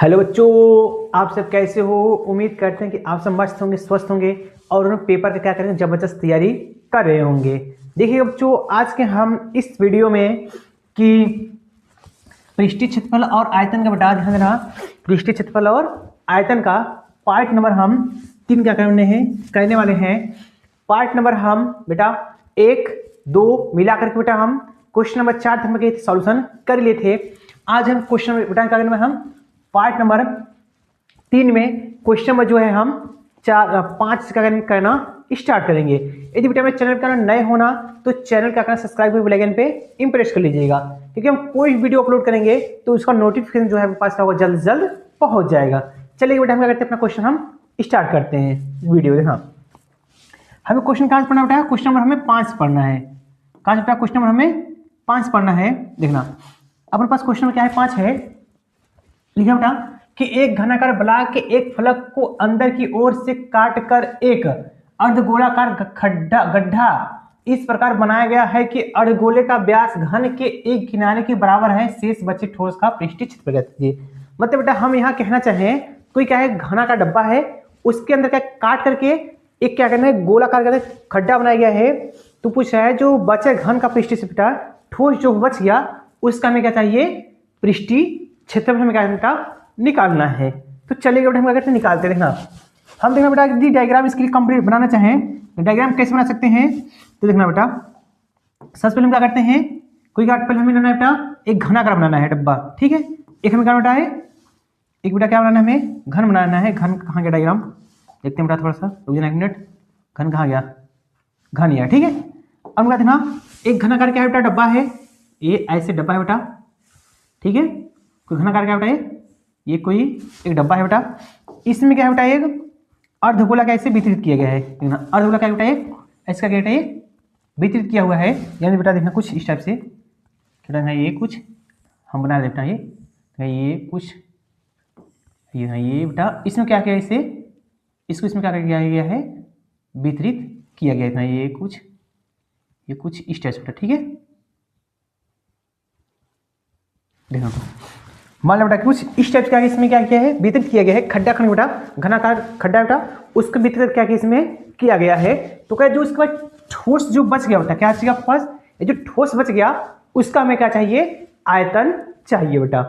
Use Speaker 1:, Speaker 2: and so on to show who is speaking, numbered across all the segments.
Speaker 1: Hello बच्चों, आप सब कैसे हो। उम्मीद करते हैं कि आप सब मस्त होंगे, स्वस्थ होंगे और उन्हें पेपर का क्या करेंगे, जबरदस्त तैयारी कर रहे होंगे। देखिए बच्चों, आज के हम इस वीडियो में कि पृष्ठीय क्षेत्रफल और आयतन का बटा ध्यान देना। पृष्ठीय क्षेत्रफल और आयतन का पार्ट नंबर हम 3 क्या करने वाले हैं। पार्ट नंबर हम बेटा 1, 2 मिला करके बेटा हम क्वेश्चन नंबर 4 तक के सॉल्यूशन कर लिए थे। आज हम क्वेश्चन बेटा क्या करने में हम पार्ट नंबर 3 में क्वेश्चन नंबर जो है हम 5 से करना स्टार्ट करेंगे। यदि बेटा मेरे चैनल का नए होना तो चैनल का करना सब्सक्राइब बेल आइकन पे इंप्रेस कर लीजिएगा, क्योंकि हम कोई वीडियो अपलोड करेंगे तो उसका नोटिफिकेशन जो है पास होगा, जल्द से जल्द पहुंच जाएगा। चलिए बेटा हम क्या करते हैं, अपना क्वेश्चन हम स्टार्ट करते हैं। वीडियो देखना, हमें क्वेश्चन कहाँ से पढ़ना बेटा, क्वेश्चन नंबर हमें 5 पढ़ना है। कहाँ से बेटा, क्वेश्चन नंबर हमें 5 पढ़ना है। देखना अपने पास क्वेश्चन नंबर क्या है, 5 है। लिखा बेटा कि एक घनाकार ब्लॉक के एक फलक को अंदर की ओर से काटकर एक अर्धगोलाकार गड्ढा इस प्रकार बनाया गया है कि अर्धगोले का व्यास घन के एक किनारे के बराबर है, शेष बचे ठोस का पृष्ठीय क्षेत्रफल। मतलब बेटा हम यहाँ कहना चाहें, कोई क्या है, घना का डब्बा है, उसके अंदर क्या काट करके एक क्या करना है, गोलाकार का खड्डा बनाया गया है। तो पूछ रहा है जो बचे घन का पृष्ठीय क्षेत्रफल, ठोस जो बच गया उसका हमें क्या चाहिए, पृष्ठीय क्षेत्रफल हमें क्या निकालना है। तो चलिए बेटा हम क्या करते हैं, निकालते हैं। देखना हम देखना बेटा यदि डायग्राम इसके लिए कंप्लीट बनाना चाहें तो डायग्राम कैसे बना सकते हैं। तो देखना बेटा सबसे पहले हम क्या करते हैं, कोई पहले हमें बनाना है बेटा एक घनाकार बनाना है डब्बा, ठीक है। एक हमें क्या बेटा है, एक बेटा क्या बनाना है, हमें घन बनाना है। घन कहाँ गया डायग्राम, देखते हैं बेटा, थोड़ा सा रुक जाना 1 मिनट। घन कहाँ गया, घन यह, ठीक है। अब क्या देखना, एक घनाकार क्या है बेटा, डब्बा है, ये ऐसे डब्बा है बेटा, ठीक है। कोई घनाकार क्या बेटा, ये कोई एक डब्बा है बेटा, इसमें क्या है बेटा, एक अर्धगोला का ऐसे वितरित किया गया है। देखना अर्धगोला क्या बेटा, इसका क्या बेटा ये वितरित किया हुआ है, यानी बेटा देखना कुछ इस टाइप से क्या है, ये कुछ हम बना देता है, ये कुछ ये बेटा इसमें क्या किया, इसे इसको इसमें क्या किया गया है, वितरित किया गया है। ये कुछ इस टाइप से बेटा, ठीक है। देखना मान लो बेटा कुछ इस टाइप का इसमें क्या किया है, वितरित किया गया है। खड्डा खंड बेटा, घनाकार खड्डा बेटा, उसको वितरित क्या किया इसमें किया गया है। तो क्या जो इसके बाद ठोस जो बच गया बेटा, क्या चाहिए आपके पास, ये जो ठोस बच गया उसका हमें क्या चाहिए, आयतन चाहिए बेटा।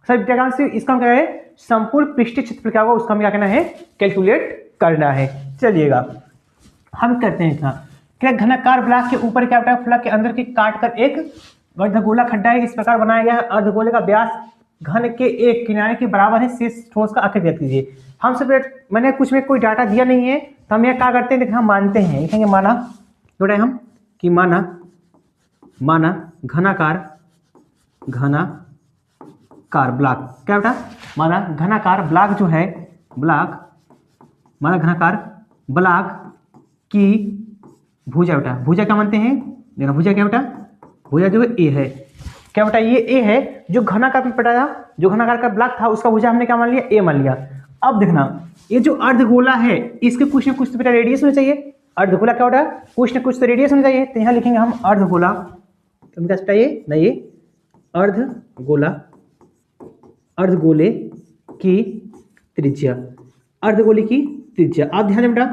Speaker 1: सब जगह से इसका क्या है, संपूर्ण पृष्ठीय क्षेत्रफल क्या होगा उसका हमें क्या करना है, कैलकुलेट करना है। चलिएगा हम करते हैं। इतना क्या घनाकार ब्लॉक के ऊपर क्या बेटा, फलक के अंदर की काट कर एक अर्धगोला खड्डा है, इस प्रकार बनाया गया है। अर्धगोले का व्यास घन के एक किनारे के बराबर है, शेष ठोस का आकृति रख दीजिए। हम सब मैंने कुछ में कोई डाटा दिया नहीं है तो हम यह क्या करते हैं, देखिए हम मानते हैं, लिखेंगे माना जोड़े हम कि माना घनाकार ब्लॉक क्या बेटा, माना घनाकार ब्लॉक जो है, माना घनाकार ब्लॉक की भुजा बेटा, भुजा क्या मानते हैं, देखना भुजा क्या बेटा, भुजा जो ए है, क्या बेटा ये ए है। जो घनाकार में पढ़ाया, जो घनाकार का ब्लॉक था उसका भुजा हमने क्या मान लिया, ए मान लिया। अब देखना ये जो अर्धगोला है इसके कुछ ना कुछ तो बेटा रेडियस होना चाहिए। अर्धगोला क्या बेटा, कुछ ना कुछ तो रेडियस होना चाहिए। तो यहाँ लिखेंगे हम अर्धगोला, तो क्या बेटा ये नहीं, ये अर्धगोले की त्रिज्या, अर्धगोले की त्रिज्या। आप ध्यान दें बेटा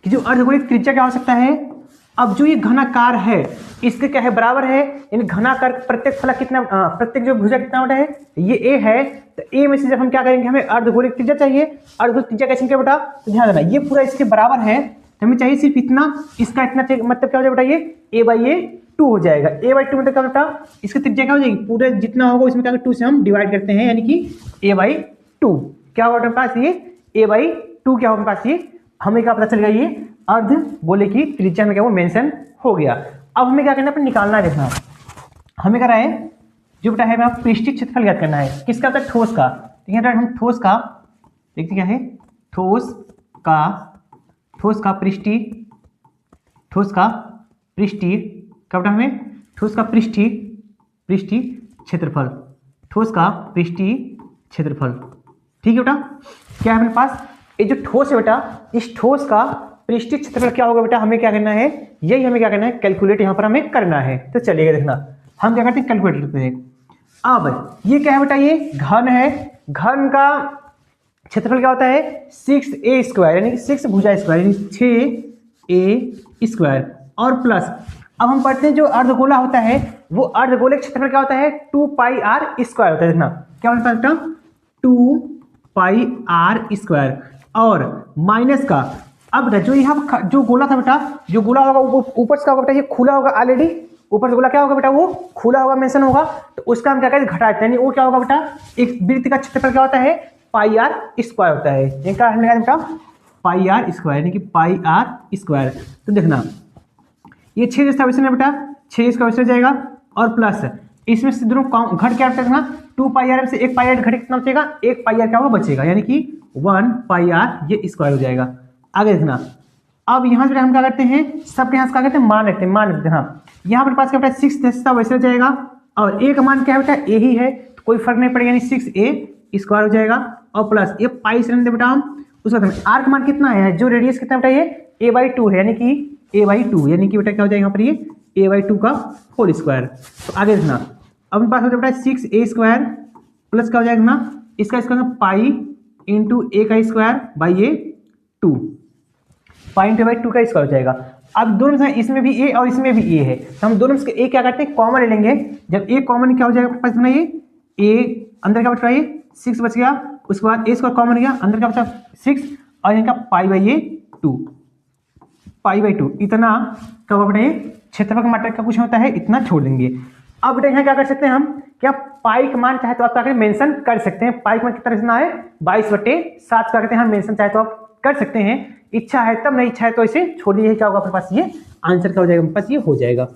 Speaker 1: कि जो अर्धगोले की त्रिज्या क्या हो सकता है, अब जो ये घनाकार है इसके क्या है, बराबर है, यानी घनाकार प्रत्येक फलक कितना, प्रत्येक जो भुजा कितना बड़ा है, ये ए है। तो ए में से जब हम क्या करेंगे, हमें अर्धगोले की त्रिज्या चाहिए। अर्धगोले की त्रिज्या कैसे क्या बेटा, तो ध्यान देना ये पूरा इसके बराबर है, तो हमें चाहिए सिर्फ इतना, इसका इतना मतलब क्या हो जाएगा बेटा, ये a/2 हो जाएगा। a/2 मतलब क्या बेटा, इसकी त्रिज्या क्या हो जाएगी, पूरे जितना होगा इसमें क्या 2 से हम डिवाइड करते हैं, यानी कि a/2 क्या होगा हमारे पास, ये a/2 क्या होगा हमारे पास, ये हमें क्या पता चल गया, ये अर्धगोले की त्रिज्या में क्या वो मेंशन हो गया। अब हमें क्या करना है, निकालना है। देखना हमें क्या है, जो बेटा है पृष्ठीय क्षेत्रफल ज्ञात करना है, किसका होता है, ठोस का। ठीक है, हम ठोस का देखते क्या है, ठोस का पृष्ठीय क्या बेटा, हमें ठोस का पृष्ठीय क्षेत्रफल, ठोस का पृष्ठीय क्षेत्रफल, ठीक है बेटा। क्या है अपने पास, ये जो ठोस है बेटा, इस ठोस का पृष्ठीय क्षेत्रफल क्या होगा बेटा, हमें क्या करना है, यही हमें क्या करना है, कैलकुलेट यहाँ पर हमें करना है। तो चलिएगा देखना हम क्या करते हैं, कैलकुलेट करते हैं। अब ये क्या है बेटा, ये घन है, घन का क्षेत्रफल क्या होता है 6a² यानी कि 6 भुजा स्क्वायर यानी 6a² और प्लस अब हम पढ़ते हैं जो अर्धगोला होता है वो अर्धगोले का क्षेत्रफल क्या होता है 2πr² होता है। देखना क्या होता है बेटा 2πr² और माइनस का अब जो यहाँ जो गोला था बेटा, जो गोला होगा ऊपर से क्या होगा बेटा, ये खुला होगा ऑलरेडी, ऊपर से गोला क्या होगा बेटा वो खुला होगा मेंशन होगा, तो उसका हम क्या करें घटाते हैं, वो क्या होगा बेटा एक वृत्त का क्षेत्रफल क्या होता है πr² होता है, इनका हमने कहा बेटा πr² यानी कि πr²। तो देखना ये 6 जैसा वैसे ना बेटा 6 इसका वैसे जाएगा और प्लस इसमें से दोनों घट क्या देखना 2πr से 1πr घटे कितना बचेगा 1πr क्या होगा बचेगा यानी कि 1πr ये स्क्वायर हो जाएगा। आगे देखना अब यहाँ से हम क्या करते हैं सबके यहाँ से क्या करते हैं मान रखते हैं, मान रखते हैं हाँ यहाँ पर पास क्या बेटा 6 जैसा वैसे हो जाएगा और ए का मान क्या है बेटा ए ही है तो कोई फर्क नहीं पड़ेगा यानी 6a² हो जाएगा और प्लस ये पाई से लेते बेटा हम उसका आर का मान कितना है जो रेडियस कितना बेटा ये a/2 है यानी कि a/2 यानी कि बेटा क्या हो जाएगा यहाँ पर ये a/2 का होल स्क्वायर। तो आगे देखना अब पास हो जाएगा 6a² प्लस क्या हो जाएगा ना इसका स्क्वायर पाई इंटू a का स्क्वायर बाई ये 2 पाई इंटू बाई 2 का स्क्वायर हो जाएगा। अब दोनों में इसमें भी a और इसमें भी a है तो हम दोनों में से a क्या करते हैं कॉमन ले लेंगे, जब a कॉमन क्या हो जाएगा पास में ये a अंदर क्या बच रहा है 6 बच गया, उसके बाद a स्क्वायर कॉमन गया अंदर क्या बचा 6 और इनका पाई बाई ये 2 इतना क्या बेटा ये क्षेत्रफल का मात्रा का कुछ होता है इतना छोड़ देंगे। अब बेटा यहाँ क्या कर सकते हैं हम क्या पाई का मान चाहे तो आप क्या मेंशन कर सकते हैं, पाई का मान कितना रखना है 22/7 क्या करते हैं हम मेंशन चाहे तो आप कर सकते हैं, इच्छा है तब नहीं इच्छा है तो इसे छोड़ दीजिए, क्या होगा आपके पास ये आंसर क्या हो जाएगा पास ये हो जाएगा।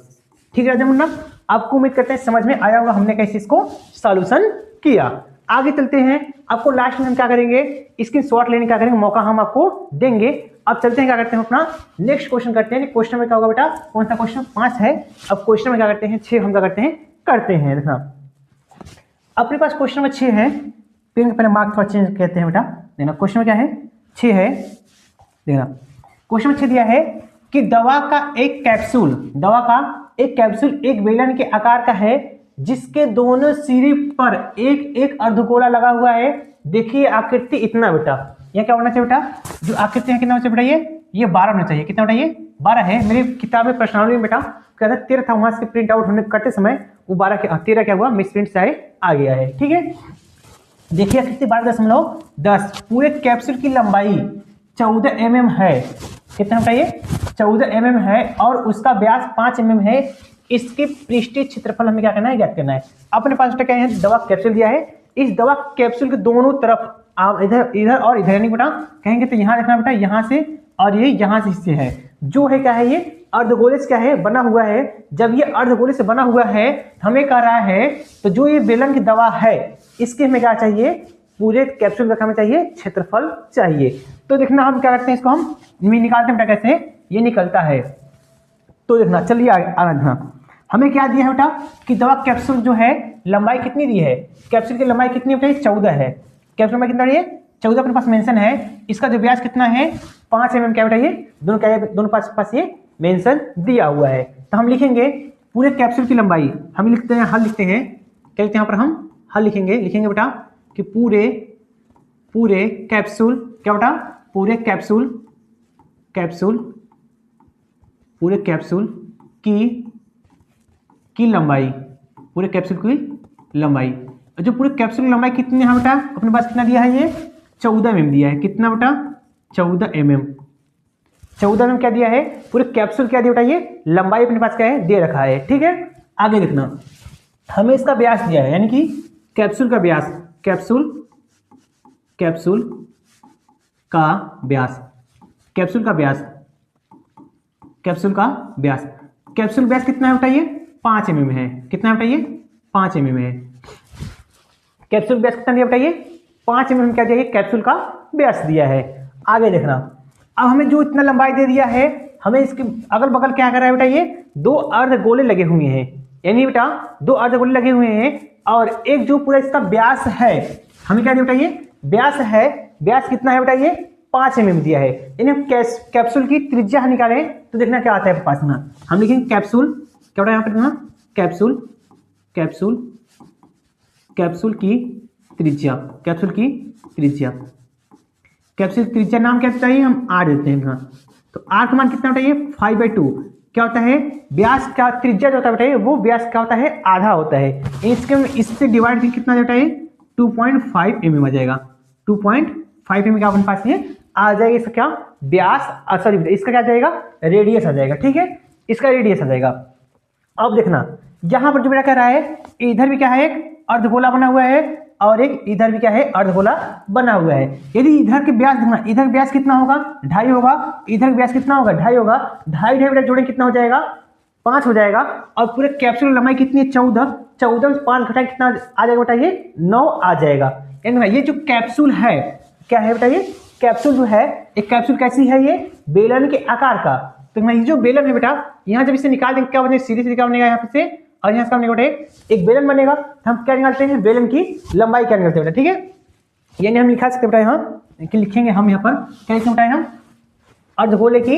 Speaker 1: ठीक है मुन्ना आपको उम्मीद करते हैं समझ में आया होगा हमने कैसे इसको सॉल्यूशन किया। आगे चलते हैं आपको लास्ट में हम क्या करेंगे स्क्रीनशॉट लेने क्या करेंगे मौका हम आपको देंगे। अब चलते हैं क्या करते हैं अपना नेक्स्ट क्वेश्चन करते हैं, क्वेश्चन में क्या होगा बेटा कौन सा क्वेश्चन 5 है, अब क्वेश्चन में क्या करते हैं 6 हम क्या करते हैं देखना अपने पास क्वेश्चन में 6 है, पेन पहले मार्क थोड़ा चेंज कहते हैं बेटा, देखना क्वेश्चन में क्या है 6 है, देखना क्वेश्चन में 6 दिया है कि दवा का एक कैप्सूल एक बेलन के आकार का है जिसके दोनों सिरे पर एक एक अर्धगोला लगा हुआ है, देखिए आकृति इतना बेटा, यह क्या होना चाहिए बेटा जो आकृति है कितना होना चाहिए बेटा ये 12 होना चाहिए, कितना बेटा ये 12 है, मेरी किताब में प्रश्नावली में बेटा कहता 13 था, वहां से प्रिंट आउट होने करते समय वो 12 के 13 क्या हुआ मिस प्रिंट से आ गया है। ठीक है देखिए आकृति 12.10 पूरे कैप्सूल की लंबाई 14 mm है, कितना बेटा ये 14 mm है और उसका व्यास 5 mm है, इसके पृष्ठीय क्षेत्रफल हमें क्या करना है ज्ञात करना है। अपने पास क्या है दवा कैप्सूल दिया है, इस दवा कैप्सूल के दोनों तरफ आप इधर और इधर नहीं बेटा कहेंगे तो यहाँ देखना बेटा यहाँ से और ये यहाँ से हिस्से है जो है क्या है ये अर्धगोले से क्या है बना हुआ है, जब ये अर्धगोले से बना हुआ है हमें कह रहा है तो जो ये बेलन की दवा है इसके हमें क्या चाहिए पूरे कैप्सूल का हमें चाहिए क्षेत्रफल चाहिए। तो देखना हम क्या करते हैं इसको हम निकालते हैं बेटा कैसे ये निकलता है, तो देखना चलिए आगे देखना हमें क्या दिया है बेटा कि दवा कैप्सूल जो है लंबाई कितनी दी है, कैप्सूल की लंबाई कितनी बेटा 14 है, कैप्सूल में कितना है 14 अपने पास मेंशन है, इसका जो व्यास कितना है 5 mm क्या बेटा ये दोनों क्या है दोनों पास ये मेंशन दिया हुआ है। तो हम लिखेंगे पूरे कैप्सूल की लंबाई हम लिखते हैं हल लिखते हैं क्या लिखते हैं यहाँ पर हम हल लिखेंगे बेटा कि पूरे कैप्सूल क्या बेटा पूरे कैप्सूल की लंबाई पूरे कैप्सूल की लंबाई जो पूरे कैप्सूल की लंबाई कितनी है बेटा अपने पास कितना दिया है ये 14 mm दिया है, कितना बेटा 14 mm क्या दिया है पूरे कैप्सूल क्या दिया बेटा ये लंबाई अपने पास क्या है दे रखा है। ठीक है आगे देखना हमें इसका व्यास दिया है यानी कि कैप्सूल का व्यास कैप्सूल व्यास कितना है बेटा ये 5 mm है, कितना है बेटा ये 5 mm है, कैप्सूल व्यास कितना दिया बेटा ये 5 mm क्या दिया कैप्सूल का व्यास दिया है। आगे देखना अब हमें जो इतना लंबाई दे दिया है हमें इसके अगल बगल क्या कर रहा है बेटा ये 2 अर्धगोले लगे हुए हैं, यानी बेटा 2 अर्धगोले लगे हुए हैं और एक जो पूरा इसका व्यास है हमें क्या दिया बेटा ये व्यास है, व्यास कितना है बेटा ये 5 mm दिया है, यानी कैप्सूल की त्रिज्या निकालें तो देखना क्या आता है पास में हम लिखेंगे कैप्सूल क्या बेटा यहाँ पर कैप्सूल कैप्सूल की त्रिज्या, कैप्सूल की त्रिज्या, कैप्सूल त्रिज्या नाम क्या चाहिए, हम आर देते हैं यहाँ। तो आर का मान कितना बताइए 5/2। क्या होता है व्यास का त्रिज्या जो होता है बताइए वो व्यास क्या होता है आधा होता है। इससे डिवाइड करके कितना जाता है 2.5 mm आ जाएगा। 2.5 mm का अपने पास ये आ जाएगा। इसका क्या व्यास सॉरी इसका क्या आ जाएगा रेडियस आ जाएगा। ठीक है इसका रेडियस आ जाएगा। अब देखना यहाँ पर जो मेरा कह रहा है इधर भी क्या है एक अर्धगोला बना हुआ है और एक इधर भी क्या है अर्धगोला बना हुआ है। यदि इधर के व्यास देखना इधर व्यास कितना होगा 2.5 होगा, इधर व्यास कितना होगा 2.5 होगा, 2.5 जोड़े कितना हो जाएगा 5 हो जाएगा। और पूरे कैप्सूल की लंबाई कितनी है 14 में 5 घटाए कितना आ जाएगा बताइए 9 आ जाएगा। ये जो कैप्सूल है क्या है बताइए कैप्सूल जो है एक कैप्सूल कैसी है ये बेलन के आकार का। तो ये जो बेलन है बेटा यहाँ जब इसे निकाल देंगे क्या बनेगा सीधे सीधे क्या बनेगा यहाँ पे से और यहाँ से बनेगा एक बेलन बनेगा। तो हम क्या निकालते हैं बेलन की लंबाई क्या निकालते हैं बेटा। ठीक है यानी हम लिखा सकते बेटा यहाँ लिखेंगे हम यहाँ पर क्या लिखेंगे बेटा हम अर्धगोले की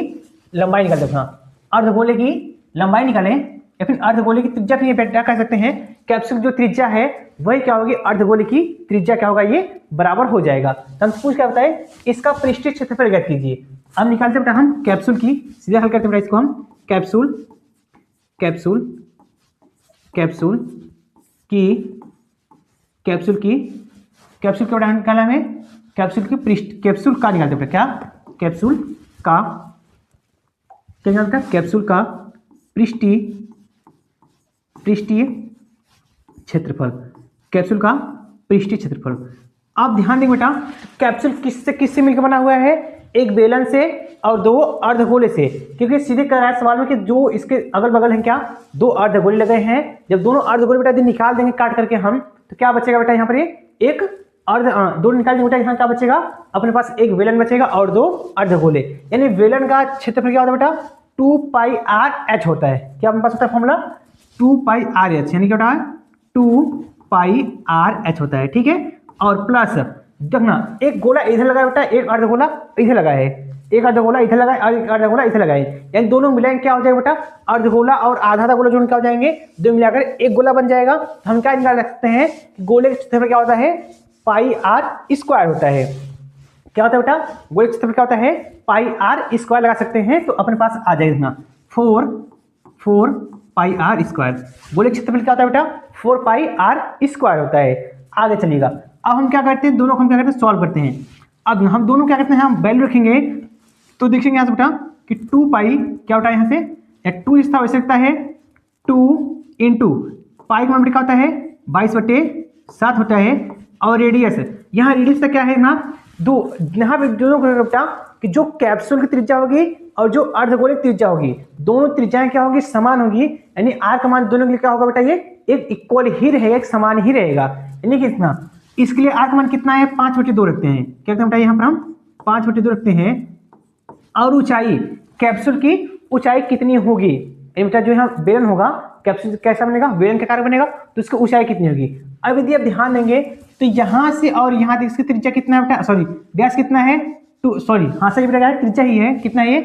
Speaker 1: लंबाई निकालते हैं। अर्धगोले की लंबाई निकालें या फिर अर्धगोले की त्रिज्या के लिए बेटा कह सकते हैं कैप्सूल जो त्रिज्या है वही क्या होगी अर्धगोले की त्रिज्या क्या होगा ये बराबर हो जाएगा। तो हम पूछ क्या बताए इसका पृष्ठीय क्षेत्रफल ज्ञात कीजिए। अब निकालते बेटा हम कैप्सूल की सीधा हल करते बेटा इसको हम कैप्सूल कैप्सूल कैप्सूल की कैप्सूल की कैप्सूल का निकाला हमें कैप्सूल की पृष्ठ कैप्सूल का निकालते बेटा क्या कैप्सूल का क्या निकालता है कैप्सूल का पृष्ठीय क्षेत्रफल कैप्सूल का पृष्ठीय क्षेत्रफल। अब ध्यान दें बेटा कैप्सूल किससे मिलकर बना हुआ है एक बेलन से और दो अर्धगोले से। क्योंकि सीधे कह रहा है सवाल में कि जो इसके अगल बगल हैं क्या दो अर्धगोले लगे हैं। जब दोनों अर्धगोले बेटा यदि निकाल देंगे काट करके हम तो क्या बचेगा बेटा यहाँ पर ये एक दो निकाल देंगे बेटा यहाँ क्या बचेगा अपने पास एक बेलन बचेगा और दो अर्धगोले। यानी बेलन का क्षेत्रफल क्या होता है बेटा 2πr/h होता है। क्या अपने पास होता है फॉर्मूला 2πr/h यानी क्या होता है 2πr/h होता है। ठीक है और प्लस देखना एक गोला इधर लगा बेटा एक अर्धगोला इधर लगा है एक अर्धगोला इधर लगा है और एक अर्धगोला इधर लगा है। यानी दोनों मिलाएंगे क्या हो जाएगा बेटा अर्धगोला और आधा गोला जो क्या हो जाएंगे दो मिलाकर एक गोला बन जाएगा। तो हम क्या निकाल सकते हैं गोले के क्षेत्रफल क्या होता है πr² होता है। क्या होता है बेटा गोले के क्षेत्रफल क्या होता है πr² लगा सकते हैं। तो अपने पास आ जाएगा 4πr²। गोले के क्षेत्रफल क्या होता है बेटा 4πr² होता है। आगे चलिएगा अब हम क्या करते हैं दोनों को हम क्या करते हैं सॉल्व करते हैं। अब हम दोनों क्या करते हैं हम वैल्यू रखेंगे तो देखेंगे यहाँ से बेटा कि 2π क्या होता है यहाँ से 2 इस वैसे लगता है 2 इंटू पाई का क्या होता है 22/7 होता है। और रेडियस यहाँ रेडियस का क्या है ना दो यहाँ पे दोनों को बेटा कि जो कैप्सूल की त्रिज्या होगी और जो अर्धगोले की त्रिज्या होगी दोनों त्रिज्याएं क्या होगी समान होगी। यानी आर का मान दोनों के लिए क्या होगा बेटा ये एक इक्वल ही रहेगा एक समान ही रहेगा। यानी कि इतना इसके लिए आर का मान कितना है 5/2 रखते हैं। क्या कहते हैं यहाँ पर हम 5/2 रखते हैं। और ऊंचाई कैप्सूल की ऊंचाई कितनी होगी बेटा जो यहाँ बेलन होगा कैप्सूल कैसा बनेगा बेलन के आकार बनेगा तो उसकी ऊंचाई कितनी होगी। अब यदि आप ध्यान देंगे तो यहाँ से और यहाँ तक इसकी त्रिज्या कितना है बेटा सॉरी व्यास कितना है हाँ सही बेटा त्रिज्या ही है कितना ये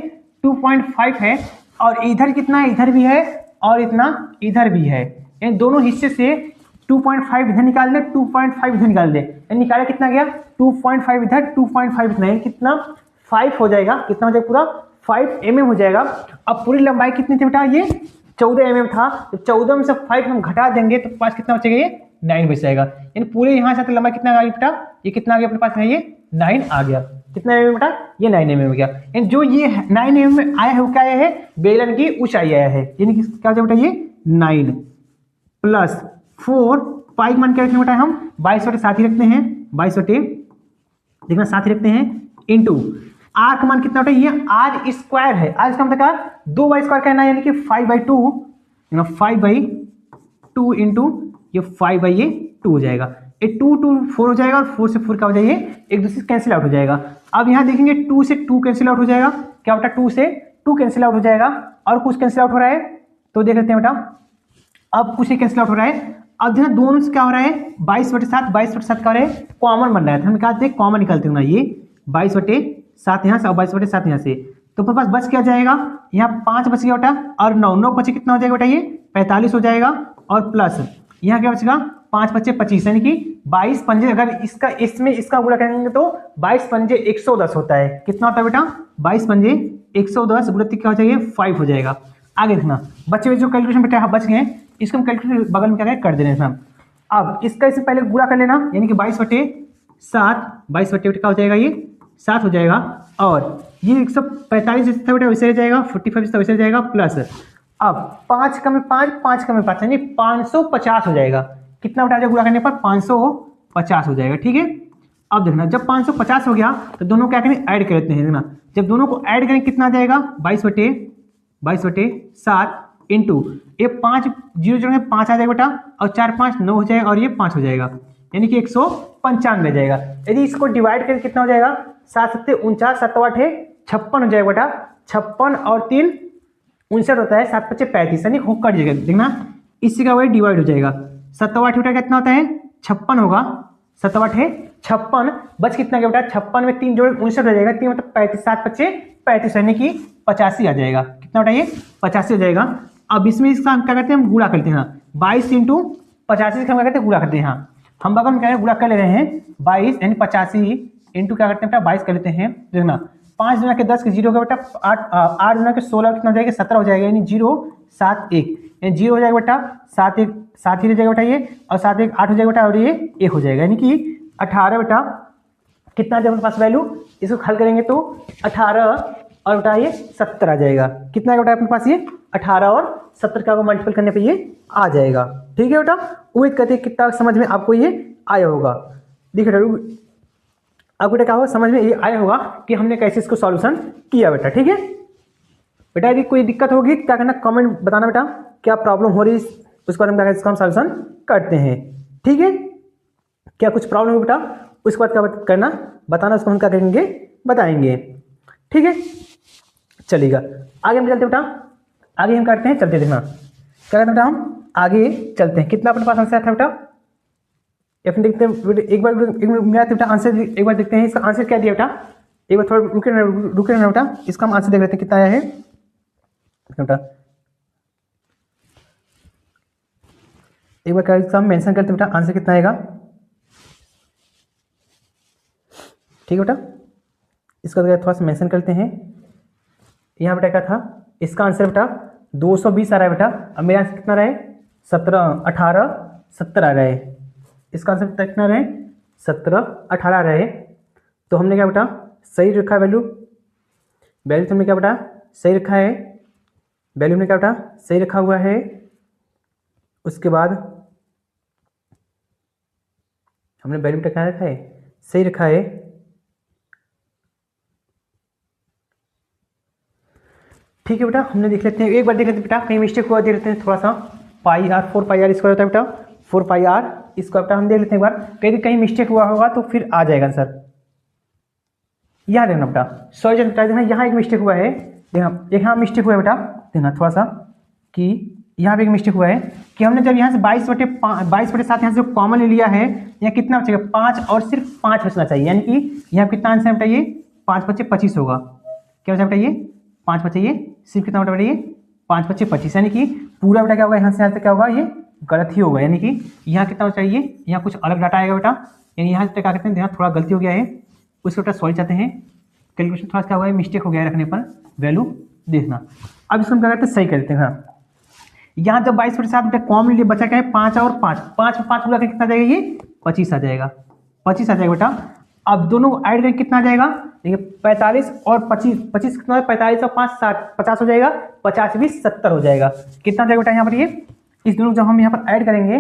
Speaker 1: 2.5 है। और इधर कितना है इधर भी है और इतना इधर भी है। इन दोनों हिस्से से 2.5 इधर निकाल दे 2.5 इधर निकाल दे निकाला कितना गया 2.5 इधर 2.5 इतना कितना 5 हो जाएगा। कितना हो जाएगा पूरा 5 mm हो जाएगा। अब पूरी लंबाई कितनी थी बेटा ये 14 mm था। तो 14 में से 5 हम घटा देंगे तो पास कितना बचेगा ये 9 बच जाएगा। यानी पूरे यहाँ से लंबाई कितना आ गया बेटा ये कितना आ गया अपने पास है ये 9 आ गया। कितना mm बेटा ये 9 mm हो गया। यानी जो ये 9 mm में आया है वो क्या आया है बेलन की ऊंचाई आया है। यानी कि क्या हो जाएगा बेटा ये 9 प्लस 4 पाई मान क्या रखते हैं बेटा हम 22/7 ही रखते हैं 22 देखना 7 ही रखते हैं इंटू आर का मान कितना होता है ये r² है। आर इसका मतलब क्या 2/2 कहना है यानी कि 5/2 5/2 इंटू ये 5/2 हो जाएगा। ये 2 2 4 हो जाएगा और 4 से 4 क्या हो जाएगा एक दूसरे से कैंसिल आउट हो जाएगा। अब यहाँ देखेंगे 2 से 2 कैंसिल आउट हो जाएगा। क्या बेटा 2 से 2 कैंसिल आउट हो जाएगा और कुछ कैंसिल आउट हो रहा है तो देख लेते हैं बेटा अब कुछ ही कैंसिल आउट हो रहा है। अब देखना दोनों से क्या हो रहा है 22/7 का हो रहा है कॉमन बन रहा है। तो हम निकालते हैं कॉमन निकालते हैं ना ये 22/7 यहाँ से और 22/7 यहाँ से तो अपने पास बच क्या जाएगा यहाँ 5 बच गया बेटा और 9 बचे कितना हो जाएगा बेटा ये 45 हो जाएगा। और प्लस यहाँ क्या बचेगा 5 5 25 यानी कि 22 पंजे, अगर इसका इसमें इसका गुणा करेंगे तो 22 पंजे 110 होता है। कितना होता है बेटा? 22 पंजे 110 गुणित क्या हो जाएगा? 5 हो जाएगा। आगे देखना, बचे हुए जो कैलकुलेशन बेटा बच गए इसको हम कैलकुलेशन बगल में क्या कर दे रहे हैं। अब इसका इससे पहले गुणा कर लेना, यानी कि 22/7, 22/8 क्या हो जाएगा? ये 7 हो जाएगा। और ये 145 जितना बेटा वैसे रह जाएगा, 45 जितना वैसे रह जाएगा, प्लस अब 5 का में 5, 5 का में 5 यानी 550 हो जाएगा। कितना बेटा? गुणा करने पर 550 हो जाएगा। ठीक है, अब देखना, जब 550 हो गया तो दोनों क्या करें? ऐड कर लेते हैं। देखना, जब दोनों को ऐड करें कितना आ जाएगा? 22/7 इंटू ये 5 जीरो जोड़ेंगे 5 आ जाएगा बेटा, और 4 5 9 हो जाएगा, और ये 5 हो जाएगा, यानी कि 195 हो जाएगा। यदि इसको डिवाइड करके कितना हो जाएगा? 7 7 49, 7 8 56 हो जाएगा बेटा। 56 और 3 59 होता है, 7 5 35 यानी हो कट जाएगा। देखना, इसी का वही डिवाइड हो जाएगा। 7 8 बेटा कितना होता है? 56 होगा। 7 8 56, बच कितना गया बेटा? 56 में 3 जोड़े 59 हो जाएगा, 3 मतलब 35, 7 5 35 यानी कि 85 आ जाएगा। कितना बेटा? ये 85 हो जाएगा। अब इसमें इसका क्या करते हैं? हम गुणा करते हैं। 22 इंटू 85 का हम क्या करते हैं? गुणा करते हैं। हम बगल में क्या गुणा कर ले रहे हैं? 22 यानी 85 इंटू क्या करते हैं बेटा? 22 कर लेते हैं। देखना, 5 गुना के 10 के 0 का बेटा 8 गुना के 16 कितना हो जाएगा? 17 हो जाएगा, यानी 0 7 1 यानी 0 हो जाएगा बेटा, 7 1 7 ही रह जाएगा बेटा ये, और 7 1 8 हो जाएगा बेटा, और ये 1 हो जाएगा, यानी कि 18 बेटा। कितना आ जाएगा अपने पास वैल्यू? इसको हल करेंगे तो 18 और बेटा ये 70 आ जाएगा। कितना बेटा अपने पास? ये 18 और 70 का मल्टीपल करने पे ये आ जाएगा। ठीक है बेटा, उम्मीद करते हैं कितना समझ में आपको ये आया होगा। देखिए अब बेटा क्या होगा, समझ में ये आया होगा कि हमने कैसे इसको सॉल्यूशन किया बेटा। ठीक है बेटा, यदि कोई दिक्कत होगी क्या करना? कमेंट बताना बेटा, क्या प्रॉब्लम हो रही है, उसके बारे में क्या इसका हम सॉल्यूशन करते हैं। ठीक है, क्या कुछ प्रॉब्लम हो बेटा उसके बाद क्या करना? बताना, उसको हम क्या करेंगे? बताएंगे। ठीक है, चलेगा। आगे हम चलते बेटा, आगे हम करते हैं, चलते देखना क्या करते हैं बेटा, हम आगे चलते हैं। कितना अपने पास आंसर था बेटा? अपने देखते हैं एक बार मेरा बेटा आंसर एक बार देखते हैं। इसका आंसर क्या दिया बेटा? एक बार थोड़ा रुके रहना बेटा, इसका हम आंसर देख लेते हैं कितना आया है बेटा। एक बार क्या इसका हम मेंशन करते हैं बेटा, आंसर कितना आएगा। ठीक है बेटा, इसका थोड़ा सा मेंशन करते हैं। यहाँ बेटा क्या था? इसका आंसर बेटा 220 आ रहा है बेटा। अब मेरा आंसर कितना रहा है? 17 18 70 आ रहा है। इसका आंसर कितना रहे? 17 18 रहे। तो हमने क्या बेटा सही रखा है वैल्यू तो हमने क्या बेटा सही रखा है, वैल्यू में क्या बेटा सही रखा हुआ है। उसके बाद हमने वैल्यू बेटा क्या रखा है? सही रखा है। ठीक है बेटा, हमने देख लेते हैं, एक बार देख लेते हैं बेटा, कहीं मिस्टेक हुआ देख लेते हैं थोड़ा सा। पाई आर 4 पाई आर स्क्वायर होता है बेटा, 4 पाई आर इसको बेटा हम देख लेते हैं एक बार, कहीं मिस्टेक हुआ होगा तो फिर आ जाएगा सर। यहाँ देखना बेटा, सॉरी बेटा देखना, यहाँ एक मिस्टेक हुआ है, देखना यहाँ मिस्टेक हुआ है बेटा, देखना थोड़ा सा कि यहाँ पे एक मिस्टेक हुआ है कि हमने जब यहाँ से 22/7 यहाँ से कॉमन ले लिया है, यहाँ कितना बचेगा 5 और सिर्फ 5 बचना चाहिए, यानी कि यहाँ कितना आंसर है बेटा ये 5 × 5 = 25 होगा। क्या बचा बेटा ये 5 बचा, ये सिर्फ कितना बेटा ये 5 × 5 = 25, यानी कि पूरा बेटा क्या होगा यहाँ से यहाँ तक क्या होगा ये गलत ही होगा, यानी कि यहाँ कितना चाहिए, यहाँ कुछ अलग डाटा आएगा बेटा, यानी यहाँ से क्या कहते हैं यहाँ थोड़ा गलती हो गया है, उसको बेटा सॉरी चाहते हैं, कैलकुलेशन थोड़ा क्या हुआ है मिस्टेक हो गया है रखने पर, वैल्यू देखना। अब इसको हम क्या करते हैं सही करते हैं। हाँ यहाँ जब 22/7 बेटा कॉमन लिए बचा क्या है 5 और 5 5 गुणा करके कितना आ जाएगा ये 25 आ जाएगा, 25 आ जाएगा बेटा। अब दोनों को ऐड करके कितना आ जाएगा देखिए 45 और 25 कितना है 45 और 5 60 50 हो जाएगा, 50 × 20 = 70 हो जाएगा। कितना हो जाएगा बेटा यहाँ पर ये, इस दोनों जब हम यहाँ पर ऐड करेंगे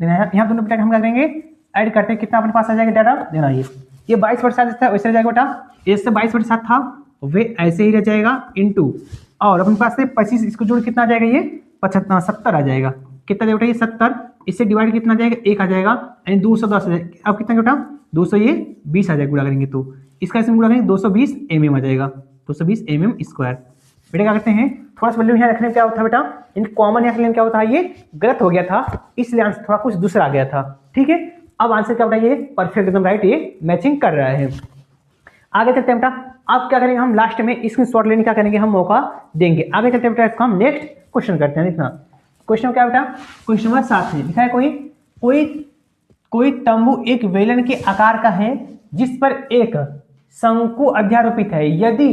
Speaker 1: यहाँ दोनों बेटा हम क्या करेंगे ऐड करते हैं, कितना अपने पास आ जाएगा डाटा देना ये 22/7 था वैसे रह जाएगा बेटा, इससे 22/7 था वे ऐसे ही रह जाएगा इनटू, और अपने पास से 25 इसको जोड़ कितना आ जाएगा ये 70 आ जाएगा। कितना जाएगा ये 70, इससे डिवाइड कितना जाएगा 1 आ जाएगा, यानी 210 आ जाएगा। अब कितना बेटा 220 आ जाएगा गुणा करेंगे तो इसका इसमें गुणा करेंगे 220 mm आ जाएगा, 220 mm स्क्वायर। बेटा क्या करते हैं थोड़ा सा वैल्यू यहाँ रखने में क्या होता है बेटा इन कॉमन यहाँ रखने क्या होता है ये गलत हो गया था, इसलिए आंसर थोड़ा कुछ दूसरा आ गया था। ठीक है, अब आंसर क्या बेटा ये परफेक्ट एकदम राइट ये मैचिंग कर रहा है। आगे चलते हैं बेटा, अब क्या करेंगे हम लास्ट में स्क्रीनशॉट लेने क्या करेंगे हम मौका देंगे। आगे चलते हैं बेटा इसको हम नेक्स्ट क्वेश्चन करते हैं। देखना क्वेश्चन क्या बेटा क्वेश्चन नंबर 7 है, लिखा है कोई कोई तंबू एक बेलन के आकार का है जिस पर एक शंकु अध्यारोपित है यदि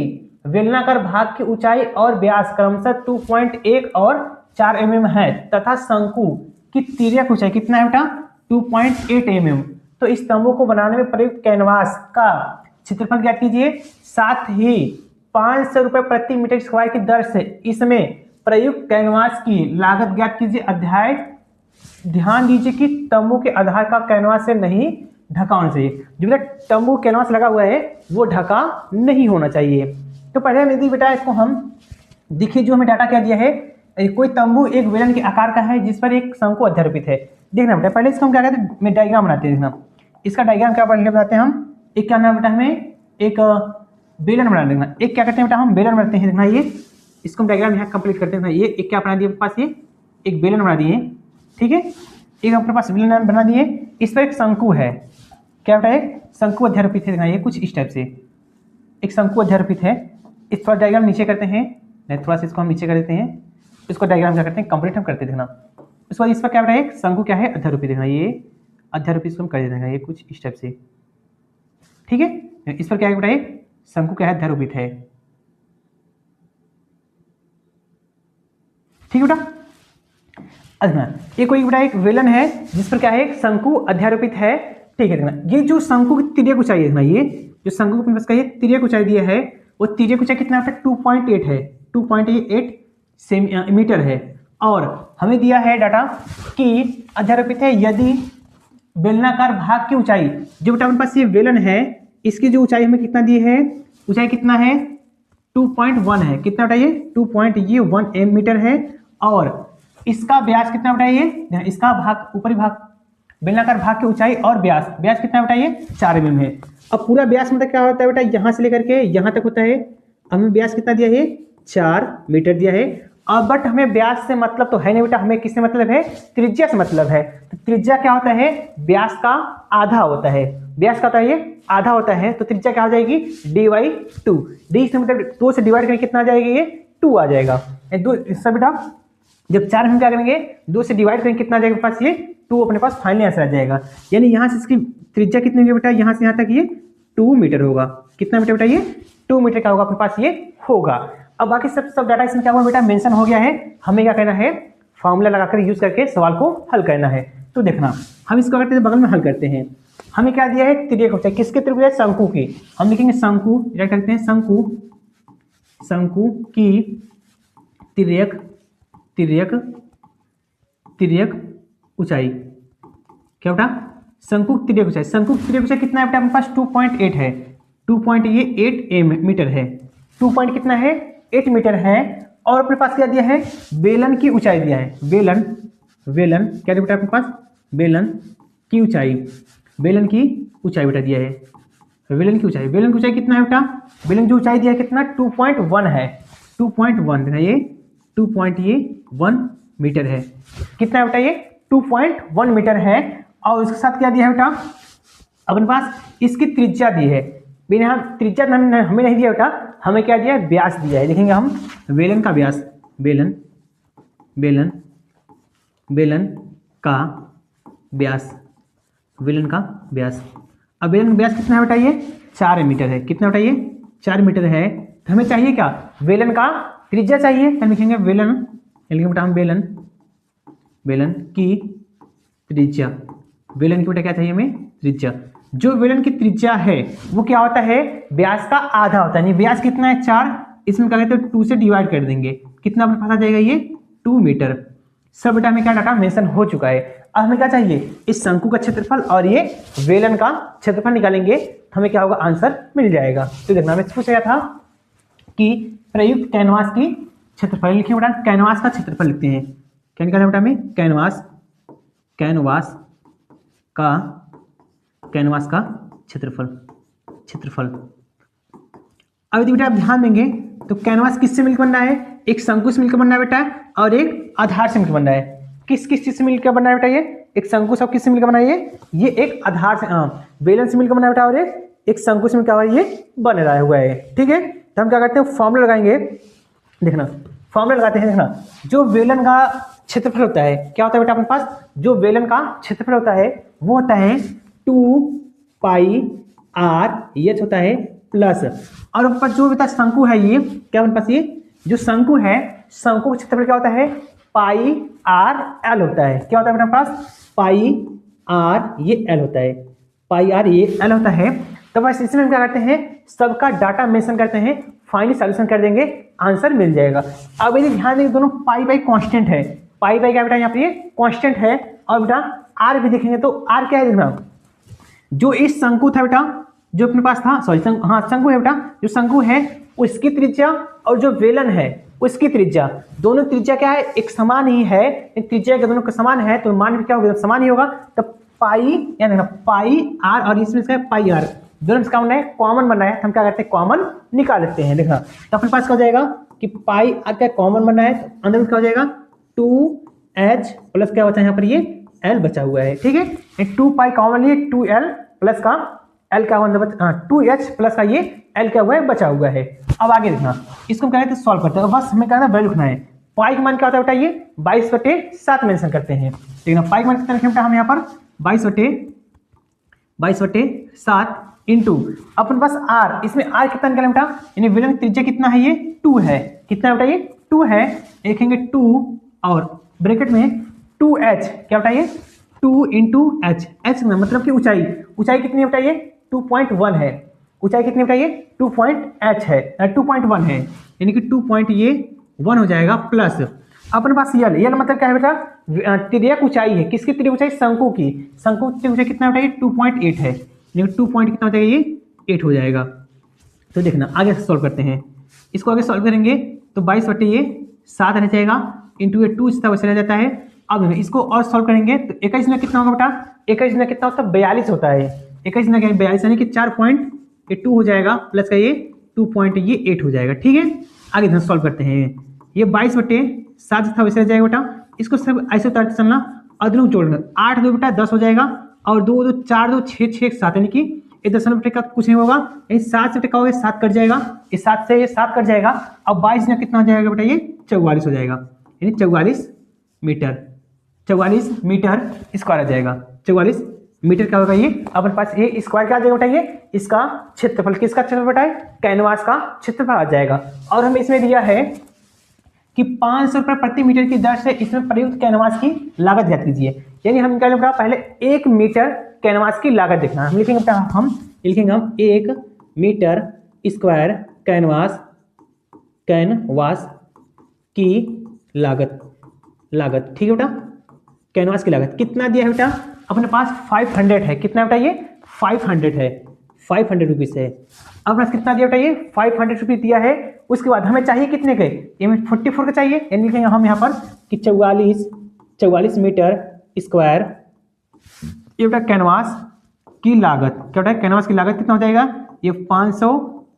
Speaker 1: बेलनाकार भाग की ऊंचाई और व्यास क्रमशः 2.1 और 4 mm है तथा शंकु की तिर्यक ऊंचाई कितना है बेटा 2.8 mm। तो इस तंबू को बनाने में प्रयुक्त कैनवास का क्षेत्रफल ज्ञात कीजिए, साथ ही 500 रुपये प्रति मीटर स्क्वायर की दर से इसमें प्रयुक्त कैनवास की लागत ज्ञात कीजिए। अध्याय ध्यान दीजिए कि तंबू के आधार का कैनवास से नहीं ढका होना चाहिए। जो बेटा तंबू कैनवास लगा हुआ है वो ढका नहीं होना चाहिए। तो पहले यदि बेटा इसको हम देखिए, जो हमें डाटा क्या दिया है, कोई तंबू एक बेलन के आकार का है जिस पर एक शंकु अध्यारोपित है। देखना बेटा पहले इसको हम क्या कहते हैं, मैं डायग्राम बनाते हैं। देखना इसका डायग्राम क्या बनाते हैं हम, एक क्या नाम बेटा हमें एक बेलन बना देना, एक क्या करते हैं बेटा हम बेलन बनाते हैं। देखना ये इसको हम डायग्राम यहाँ कंप्लीट करते हैं। ये एक क्या बना दिए पास, ये एक बेलन बना दिए, ठीक है, एक अपने पास बेलन बना दिए, इस पर एक शंकु है, क्या बेटा एक शंकु अध्यारोपित है। देखना ये कुछ इस टाइप से एक शंकु अध्यारोपित है। इस थोड़ा डायग्राम नीचे करते हैं, थोड़ा सा इसको हम नीचे कर देते हैं, इसको डायग्राम क्या करते हैं कंप्लीट हम करते हैं। देखना उसके बाद इस पर क्या बेटा एक शंकु क्या है अध्यारोपित। देखना ये अध्यारोपित इसको हम कर देते हैं, ये कुछ इस टाइप से, ठीक है। इस पर क्या है बेटा एक शंकु क्या है अध्यारोपित है, ठीक है बेटा। ये कोई बेटा एक बेलन है जिस पर क्या है एक शंकु अध्यारोपित है, ठीक है। देखना ये जो शंकु की तिर्यक ऊंचाई है, देखना ये जो शंकु के पास का ये तिर्यक ऊंचाई दिया है वो तिर्यक ऊंचाई कितना है 2.8 है, 2.8 मीटर है। और हमें दिया है डाटा कि अध्यारोपित है यदि बेलनाकार भाग की ऊंचाई, जो बेटा हमारे पास ये बेलन है इसकी जो ऊंचाई हमें कितना दी है, ऊंचाई कितना है 2.1 है, कितना बेटा ये 2.1 मीटर है। और इसका व्यास कितना बेटा ये, इसका भाग ऊपरी भाग बेलनाकार भाग की ऊंचाई और व्यास कितना बेटा ये 4 mm है। अब पूरा व्यास मतलब क्या होता है बेटा, यहाँ से लेकर के यहाँ तक होता है। हमें व्यास कितना दिया है 4 मीटर दिया है। अब बट हमें व्यास से मतलब तो है नहीं बेटा, हमें किससे मतलब है, त्रिज्या से मतलब है। तो त्रिज्या क्या होता है, व्यास का आधा होता है, व्यास का होता है ये आधा होता है। तो त्रिज्या क्या हो जाएगी d/2, डी से मतलब 2 से डिवाइड करके कितना आ जाएगा ये 2 आ जाएगा। इससे बेटा जब 4 हम क्या करेंगे 2 से डिवाइड करेंगे कितना आ जाएगा पास ये 2 अपने पास फाइनली आंसर आ जाएगा। यानी यहाँ से इसकी त्रिज्या कितनी होगी बेटा, यहाँ से यहाँ तक ये 2 मीटर होगा। कितना मीटर बेटा ये 2 मीटर का होगा अपने पास ये होगा। अब बाकी सब डाटा इसमें क्या हुआ बेटा मेंशन हो गया है। हमें क्या करना है, फॉर्मूला लगाकर यूज करके सवाल को हल करना है। तो देखना हम इसको करते हैं बगल में हल करते हैं। हमें क्या दिया है तिर्यक ऊंचाई, किसके तिर्यक ऊंचाई शंकु की। हम लिखेंगे शंकु, क्या करते हैं शंकु की तिर्यक ऊंचाई, क्या बेटा शंकु की तिर्यक ऊंचाई। शंकु की तिर्यक ऊंचाई कितना है बेटा हमारे पास 2.8 है, 2.8 मीटर है, 2 पॉइंट कितना है 8 मीटर है। और अपने पास क्या दिया है, बेलन की ऊंचाई दिया है, बेलन क्या दिया बेटा अपने पास, बेलन की ऊंचाई बेटा दिया है। बेलन की ऊंचाई कितना है बेटा, बेलन की ऊंचाई दिया है कितना 2.1 है, 2.1 देखना ये 2.1 मीटर है। कितना है बेटा ये 2.1 मीटर है। और उसके साथ क्या दिया है बेटा अपने पास, इसकी त्रिज्या दी है। बिना त्रिज्या हमें नहीं दिया बेटा, हमें क्या दिया है व्यास दिया है। लिखेंगे हम बेलन का व्यास, बेलन का व्यास। अब बेलन का व्यास कितना है बेटा ये 4 मीटर है। कितना बेटा ये 4 मीटर है। तो हमें चाहिए क्या, बेलन का त्रिज्या चाहिए। तो लिखेंगे बेटा हम बेलन की त्रिज्या, बेलन की बेटा क्या चाहिए हमें त्रिज्या। जो बेलन की त्रिज्या है वो क्या होता है व्यास का आधा होता है। नहीं व्यास कितना है 4, इसमें क्या कहते हैं 2 से डिवाइड कर देंगे, कितना अपने पास आ जाएगा ये 2 मीटर। सब बेटा हमें क्या डाटा मेंशन हो चुका है। अब हमें क्या चाहिए, इस शंकु का क्षेत्रफल और ये बेलन का क्षेत्रफल निकालेंगे, हमें क्या होगा आंसर मिल जाएगा। तो देखना हमें पूछा गया था कि प्रयुक्त कैनवास की क्षेत्रफल लिखे बेटा, कैनवास का क्षेत्रफल लिखते हैं। क्या निकालना बेटा हमें, कैनवास का क्षेत्रफल। अब यदि बेटा आप ध्यान देंगे तो कैनवास किससे मिलकर बन रहा है, एक शंकु से मिलकर बन रहा है बेटा, और एक आधार से मिलकर बन रहा है। किस चीज से मिलकर बन रहा है बेटा, ये एक शंकु से किससे मिलकर बना है, ये एक आधार से बेलन से मिलकर बना है बेटा, और एक शंकु से मिलकर ये बन रहा हुआ है। ठीक है, तो हम क्या करते हैं फॉर्मूला लगाएंगे। देखना फॉर्मूला लगाते हैं। देखना जो बेलन का क्षेत्रफल होता है क्या होता है बेटा अपने पास, जो बेलन का क्षेत्रफल होता है वो होता है 2 पाई r h होता है प्लस, और ऊपर जो बेटा शंकु है ये क्या हमारे पास, ये जो शंकु है, शंकु का क्षेत्रफल क्या होता है पाई r l होता है। क्या होता है मेरे पास पाई r ये l होता है, पाई r ये l होता है। तो बस इसमें हम क्या करते हैं, सबका डाटा मेंशन करते हैं, फाइनली सॉल्यूशन कर देंगे, आंसर मिल जाएगा। अब यदि ध्यान देंगे दोनों पाई बाई कांस्टेंट है, पाई बाई क्या बेटा यहाँ पे ये कांस्टेंट है, और बेटा आर भी देखेंगे तो आर क्या है देखना, जो इस शंकु था बेटा, जो अपने पास था, सॉरी शंकु है बेटा, जो शंकु है उसकी त्रिज्या और जो वेलन है उसकी त्रिज्या, दोनों त्रिज्या क्या है एक समान ही है, त्रिज्या के दोनों का समान है तो मान भी क्या होगा समान ही होगा। तो पाई या देखना पाई आर और इसमें इसका पाई आर दोनों इसका है कॉमन बनना है, हम क्या करते हैं कॉमन निकाल लेते हैं। देखना तो अपने पास क्या हो जाएगा कि पाई आर क्या कॉमन बनना है, तो अंदर में क्या हो जाएगा 2h प्लस क्या बचा है यहाँ पर ये l बचा हुआ है, ठीक है। 2 पाई कॉमन लिए 2l प्लस का l क्या हुआ 2h प्लस का ये l क्या हुआ है बचा हुआ है। अब आगे देखना इसको हम क्या कहते हैं सॉल्व करते हैं, बस हमें क्या है वैल्यू लिखना है। पाई का मान क्या होता है बेटा ये 22/7 मेंशन करते हैं, ठीक है। पाई का मान कितना रखें बेटा हम यहाँ पर 22/7 इंटू अपने पास r, इसमें r कितना निकला बेटा, यानी विलन त्रिज्या कितना है ये 2 है, कितना बेटा ये 2 है, लिखेंगे 2 और ब्रैकेट में 2h क्या बेटा ये 2 इंटू h, h में मतलब कि ऊंचाई, ऊंचाई कितनी है बेटा ये 2.1 है, ऊंचाई कितनी बेटा ये 2.h है 2.1 है, यानी कि 2.1 हो जाएगा प्लस अपने पास यल मतलब क्या है बेटा तिर्यक ऊंचाई है, किसकी तिर्यक ऊंचाई शंकु की, शंकु की ऊंचाई कितना बेटा ये 2.8 है, यानी 2 पॉइंट कितना हो जाएगा ये 8 हो जाएगा। तो देखना आगे सॉल्व करते हैं, इसको आगे सॉल्व करेंगे तो 22/7 रह जाएगा इंटू ये 2 इस तरह वैसे रह जाता है। अब इसको और सॉल्व करेंगे तो 21 में कितना होगा बेटा, 21 में कितना होता है 42 होता है, 21 में क्या 42 यानी कि 4.2 हो जाएगा प्लस का ये 2.8 हो जाएगा, ठीक है। आगे हम सॉल्व करते हैं, ये 22/7 था वैसे रह जाएगा बेटा, इसको सब ऐसे उतारते चलना, अदनू जोड़ना 8 2 बेटा 10 हो जाएगा, और 2 2 4 2 6 6 7 यानी कि ये दशमलव का कुछ नहीं होगा, ये 7 से का होगा 7 कट जाएगा, इस 7 से ये 7 कट जाएगा। अब 22 में कितना हो जाएगा बेटा ये 44 हो जाएगा, यानी 44 मीटर स्क्वायर आ जाएगा, 44 मीटर क्या होगा ये अपने पास ये स्क्वायर क्या आ जाएगा बेटा, ये इसका क्षेत्रफल, किसका क्षेत्रफल बेटा है कैनवास का क्षेत्रफल आ जाएगा। और हमें इसमें दिया है कि 500 रुपये प्रति मीटर की दर से इसमें प्रयुक्त कैनवास की लागत ज्ञात कीजिए, यानी हम क्या लिखा पहले 1 मीटर कैनवास की लागत देखना, हम लिखेंगे बेटा हम लिखेंगे 1 मीटर स्क्वायर कैनवास की लागत, ठीक है बेटा। कैनवास की लागत कितना दिया है बेटा अपने पास 500 है, कितना बेटा ये 500 है, 500 रुपीज़ है। अब पास कितना दिया बेटा ये 500 रुपीज़ दिया है। उसके बाद हमें चाहिए कितने के, ये 44 का चाहिए, यानी लिखेंगे हम यहाँ पर कि 44 मीटर स्क्वायर ये बेटा कैनवास की लागत, क्या बेटा कैनवास की लागत कितना हो जाएगा ये 500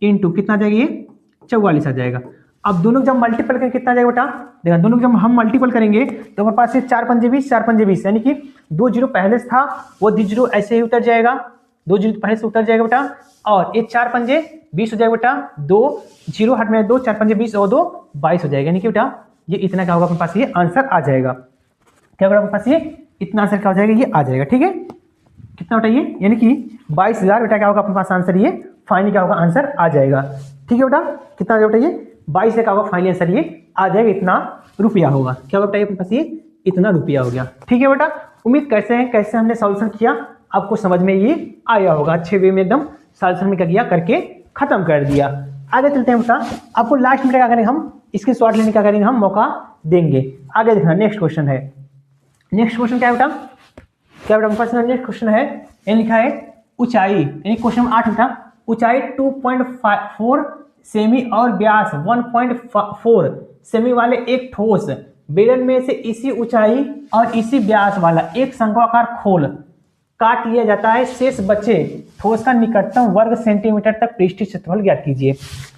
Speaker 1: इंटू कितना आ जाएगा ये 44 आ जाएगा। अब दोनों जब मल्टीपल करेंगे कितना आ जाएगा बेटा, देखा दोनों जब हम मल्टीपल करेंगे तो हमारे पास ये 4 पंजे 20 यानी कि 2 जीरो पहले से था वो 2 जीरो ऐसे ही उतर जाएगा, 2 जीरो पहले से उतर जाएगा बेटा, और ये 4 पंजे 20 हो जाएगा बेटा, 2 जीरो हट में 2 4 पंजे 20 और 2 22 हो जाएगा, यानी कि बेटा ये इतना क्या होगा अपने पास ये आंसर आ जाएगा, क्या होगा अपने पास ये इतना आंसर क्या हो जाएगा ये आ जाएगा, ठीक है। कितना बेटा ये यानी कि 22,000 बेटा क्या होगा अपने पास आंसर ये फाइनली क्या होगा आंसर आ जाएगा, ठीक है बेटा। कितना आ जाएगा बेटा ये 22 से क्या होगा फाइनली आंसर ये आ जाएगा, इतना रुपया होगा, क्या होगा बेटा ये अपने पास ये इतना रुपया हो गया, ठीक है बेटा। उम्मीद कैसे हमने सॉल्यूशन किया आपको समझ में ये आया होगा, अच्छे वे में एकदम सॉल्यूशन में क्या किया करके खत्म कर दिया। आगे चलते हैं बेटा, आपको लास्ट में क्या करेंगे हम इसके शॉर्ट लेने क्या करेंगे हम मौका देंगे। आगे देखना नेक्स्ट क्वेश्चन है, नेक्स्ट क्वेश्चन क्या है बेटा, क्या बेटा पास नेक्स्ट क्वेश्चन है, ये लिखा है ऊंचाई, यानी क्वेश्चन 8 बेटा ऊंचाई 2.4 सेमी और व्यास 1.4 सेमी वाले एक ठोस बेलन में से इसी ऊंचाई और इसी व्यास वाला एक शंक्वाकार खोल काट लिया जाता है, शेष बचे ठोस का निकटतम वर्ग सेंटीमीटर तक पृष्ठीय क्षेत्रफल ज्ञात कीजिए।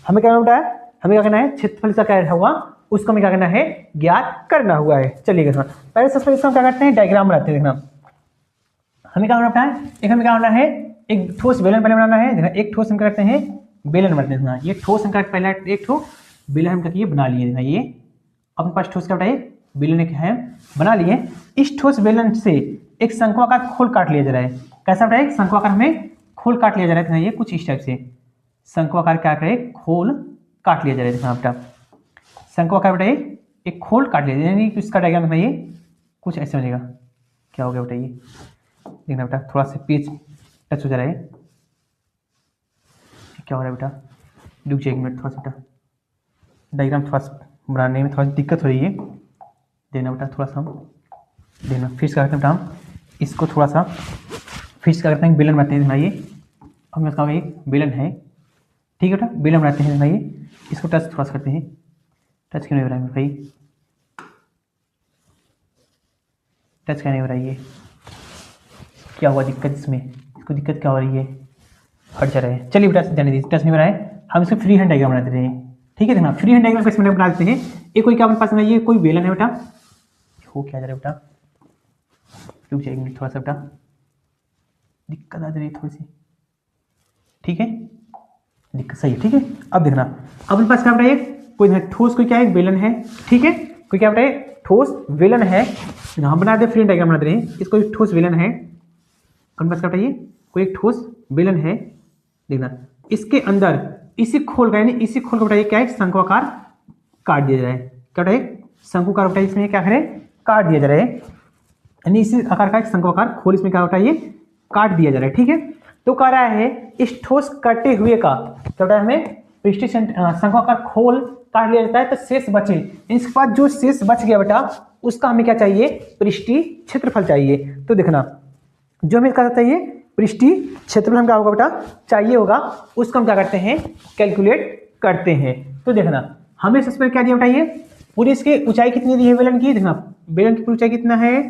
Speaker 1: हमें क्या बेटा है, हमें क्या करना है क्षेत्रफल का क्या हुआ उसको हमें क्या करना है ज्ञात करना हुआ है। चलिए देखना पहले सबसे इसका क्या करते हैं डायग्राम बनाते हैं। देखना हमें क्या बनाना है, एक हमें क्या बनाना है एक ठोस बेलन पहले बनाना है। देखना एक ठोस हम क्या करते हैं बेलन बनाते हैं, ये ठोस हम पहले एक ठो बेलन हम क्या बना लिए। देखना ये अपने पास ठोस क्या बताइए बेलन एक है बना लिए। इस ठोस बेलन से एक शंक्वाकार खोल काट लिया जा रहा है। कैसा बेटा, एक शंक्वाकार हमें खोल काट लिया जा रहा है। ये कुछ इस टाइप से शंक्वाकार क्या करे, खोल काट लिया जा रहा है। देखना बेटा, शंक्वाकार बेटा एक खोल काट लिया, यानी कि इसका डायग्राम देखना, ये कुछ ऐसे हो जाएगा। क्या हो गया बेटा, ये देखना बेटा, थोड़ा सा पेज टच हो जा रहा है। क्या हो रहा है बेटा, रुक जाइए एक मिनट, थोड़ा सा बेटा डायग्राम थोड़ा सा बनाने में थोड़ा सी दिक्कत हो रही है। देखना बेटा, थोड़ा सा हम देखना फिक्स करते हैं बेटा, हम इसको थोड़ा सा फिक्स करते हैं। बेलन बनाते हैं। देखना ये हम इसका एक बेलन है, ठीक है बेटा, बेलन बनाते हैं। देखना ये इसको टच थोड़ा सा करते हैं। टच क्यों नहीं हो रहा है भाई, टच क्या नहीं हो रहा है, ये क्या हुआ दिक्कत इसमें, इसको दिक्कत क्या हो रही है, हट जा रहा है। चलिए बेटा जाने दीजिए, टच नहीं हो रहा है, हम इसको फ्री हैंड डायग्राम बना देते हैं। ठीक है, देखना फ्री हैंड डायग्राम कैसे बना देते हैं। ये कोई क्या अपने पास में, ये कोई बेलन है बेटा, हो क्या जा रहा है बेटा, रुक जाएंगे थोड़ा सा बेटा, दिक्कत आ जा रही है थोड़ी सी। ठीक है, दिक्कत सही है। ठीक है, अब देखना, अब अपने पास क्या बेटा, ये कोई ठोस कोई क्या है, बेलन है। ठीक है, कोई क्या बेटा, ठोस बेलन है। हम बना दे फ्री डायग्राम बना दे रहे हैं। इसको एक ठोस बेलन है, अपने पास क्या बेटा, ये कोई एक ठोस बेलन है। देखना इसके अंदर इसी खोल का, यानी इसी खोल का बेटा ये क्या है, शंक्वाकार काट दिया जा रहा है। क्या बेटा, शंकुकार बेटा इसमें क्या करे, काट दिया जा रहा है, यानी इसी आकार का एक शंक्वाकार खोल इसमें क्या होता है, ये काट दिया जा रहा है। ठीक है, तो कह रहा है इस ठोस कटे हुए का क्या बेटा, हमें पृष्ठीय शंक्वाकार खोल काट लिया जाता है, तो शेष बचे, इसके बाद जो शेष बच गया बेटा, उसका हमें क्या चाहिए, पृष्ठीय क्षेत्रफल चाहिए। तो देखना, जो हमें क्या चाहिए, पृष्ठीय क्षेत्रफल हम क्या होगा बेटा, चाहिए होगा, उसको हम क्या करते हैं, कैलकुलेट करते हैं। तो देखना, हमें सबसे पहले क्या दिया बेटा, ये पूरी इसकी ऊंचाई कितनी दी है बेलन की। देखना बेलन की पूरी ऊंचाई कितना है,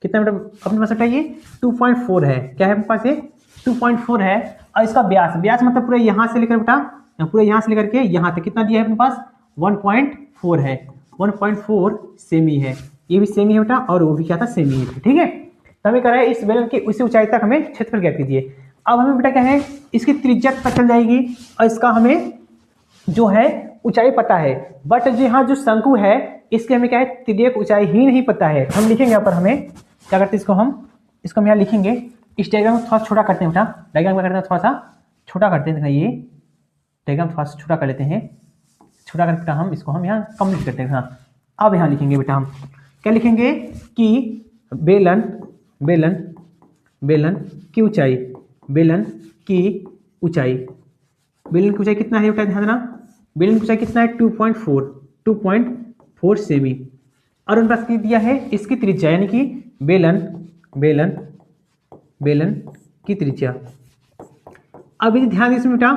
Speaker 1: कितना बेटा अपने पास बेटा, ये 2.4 है। क्या है अपने पास, ये 2.4 है। और इसका व्यास, व्यास मतलब पूरा यहाँ से लेकर बेटा, पूरा यहाँ से लेकर के यहाँ तक कितना दिया है अपने पास, 1.4 है। 1.4 सेमी है, ये भी सेमी है बेटा, और वो भी क्या था, सेमी है। ठीक है, तो हमें कह रहा है इस बेलन की उसी ऊंचाई तक हमें क्षेत्रफल ज्ञात कीजिए। अब हमें बेटा क्या है, इसकी त्रिज्या पता चल जाएगी, और इसका हमें जो है ऊंचाई पता है, बट जो यहाँ जो शंकु है इसकी हमें क्या है, तिर्यक ऊंचाई ही नहीं पता है। हम लिखेंगे यहाँ पर, हमें क्या करते हैं, इसको हम यहाँ लिखेंगे। इस डायग्राम को थोड़ा छोटा करते हैं बेटा, डायग्राम क्या करते हैं, थोड़ा सा छोटा करते हैं। ये डायग्राम थोड़ा सा छोटा कर लेते हैं, छोटा करके बेटा हम इसको हम यहाँ कंप्लीट करते हैं। हाँ, अब यहाँ लिखेंगे बेटा, हम क्या लिखेंगे कि बेलन बेलन बेलन की ऊंचाई, बेलन की ऊंचाई, बेलन की ऊंचाई कितना है बेटा, ध्यान देना, बेलन की ऊंचाई कितना है, 2.4 सेमी। और उनके पास दिया है इसकी त्रिज्या, यानी कि बेलन बेलन बेलन की त्रिज्या। अब यदि ध्यान इसमें बेटा,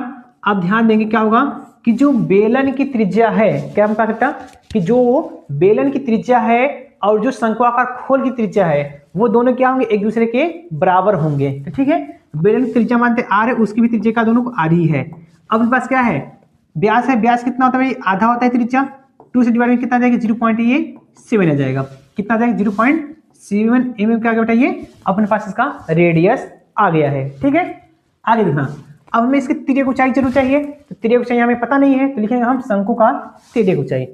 Speaker 1: आप ध्यान देंगे क्या होगा, कि जो बेलन की त्रिज्या है, क्या हम कहा सकता, कि जो बेलन की त्रिज्या है और जो शंक्वाकार खोल की त्रिज्या है, वो दोनों क्या होंगे, एक दूसरे के बराबर होंगे। तो ठीक है, बेलन की त्रिज्या मानते आर है, उसकी भी त्रिज्या का दोनों को आर ही है। अब इस पास क्या है, व्यास है, व्यास कितना होता है भाई, आधा होता है त्रिज्या, 2 से डिवाइड में कितना जाएगा, 0.7 आ जाएगा। कितना जाएगा, 0.7 mm क्या बेटा, ये अपने पास इसका रेडियस आ गया है। ठीक है, आगे देखना, अब हमें इसकी तिर्यक ऊंचाई जरूर चाहिए, तो तिर्यक ऊंचाई हमें पता नहीं है, तो लिखेंगे हम शंकु का तिर्यक ऊंचाई,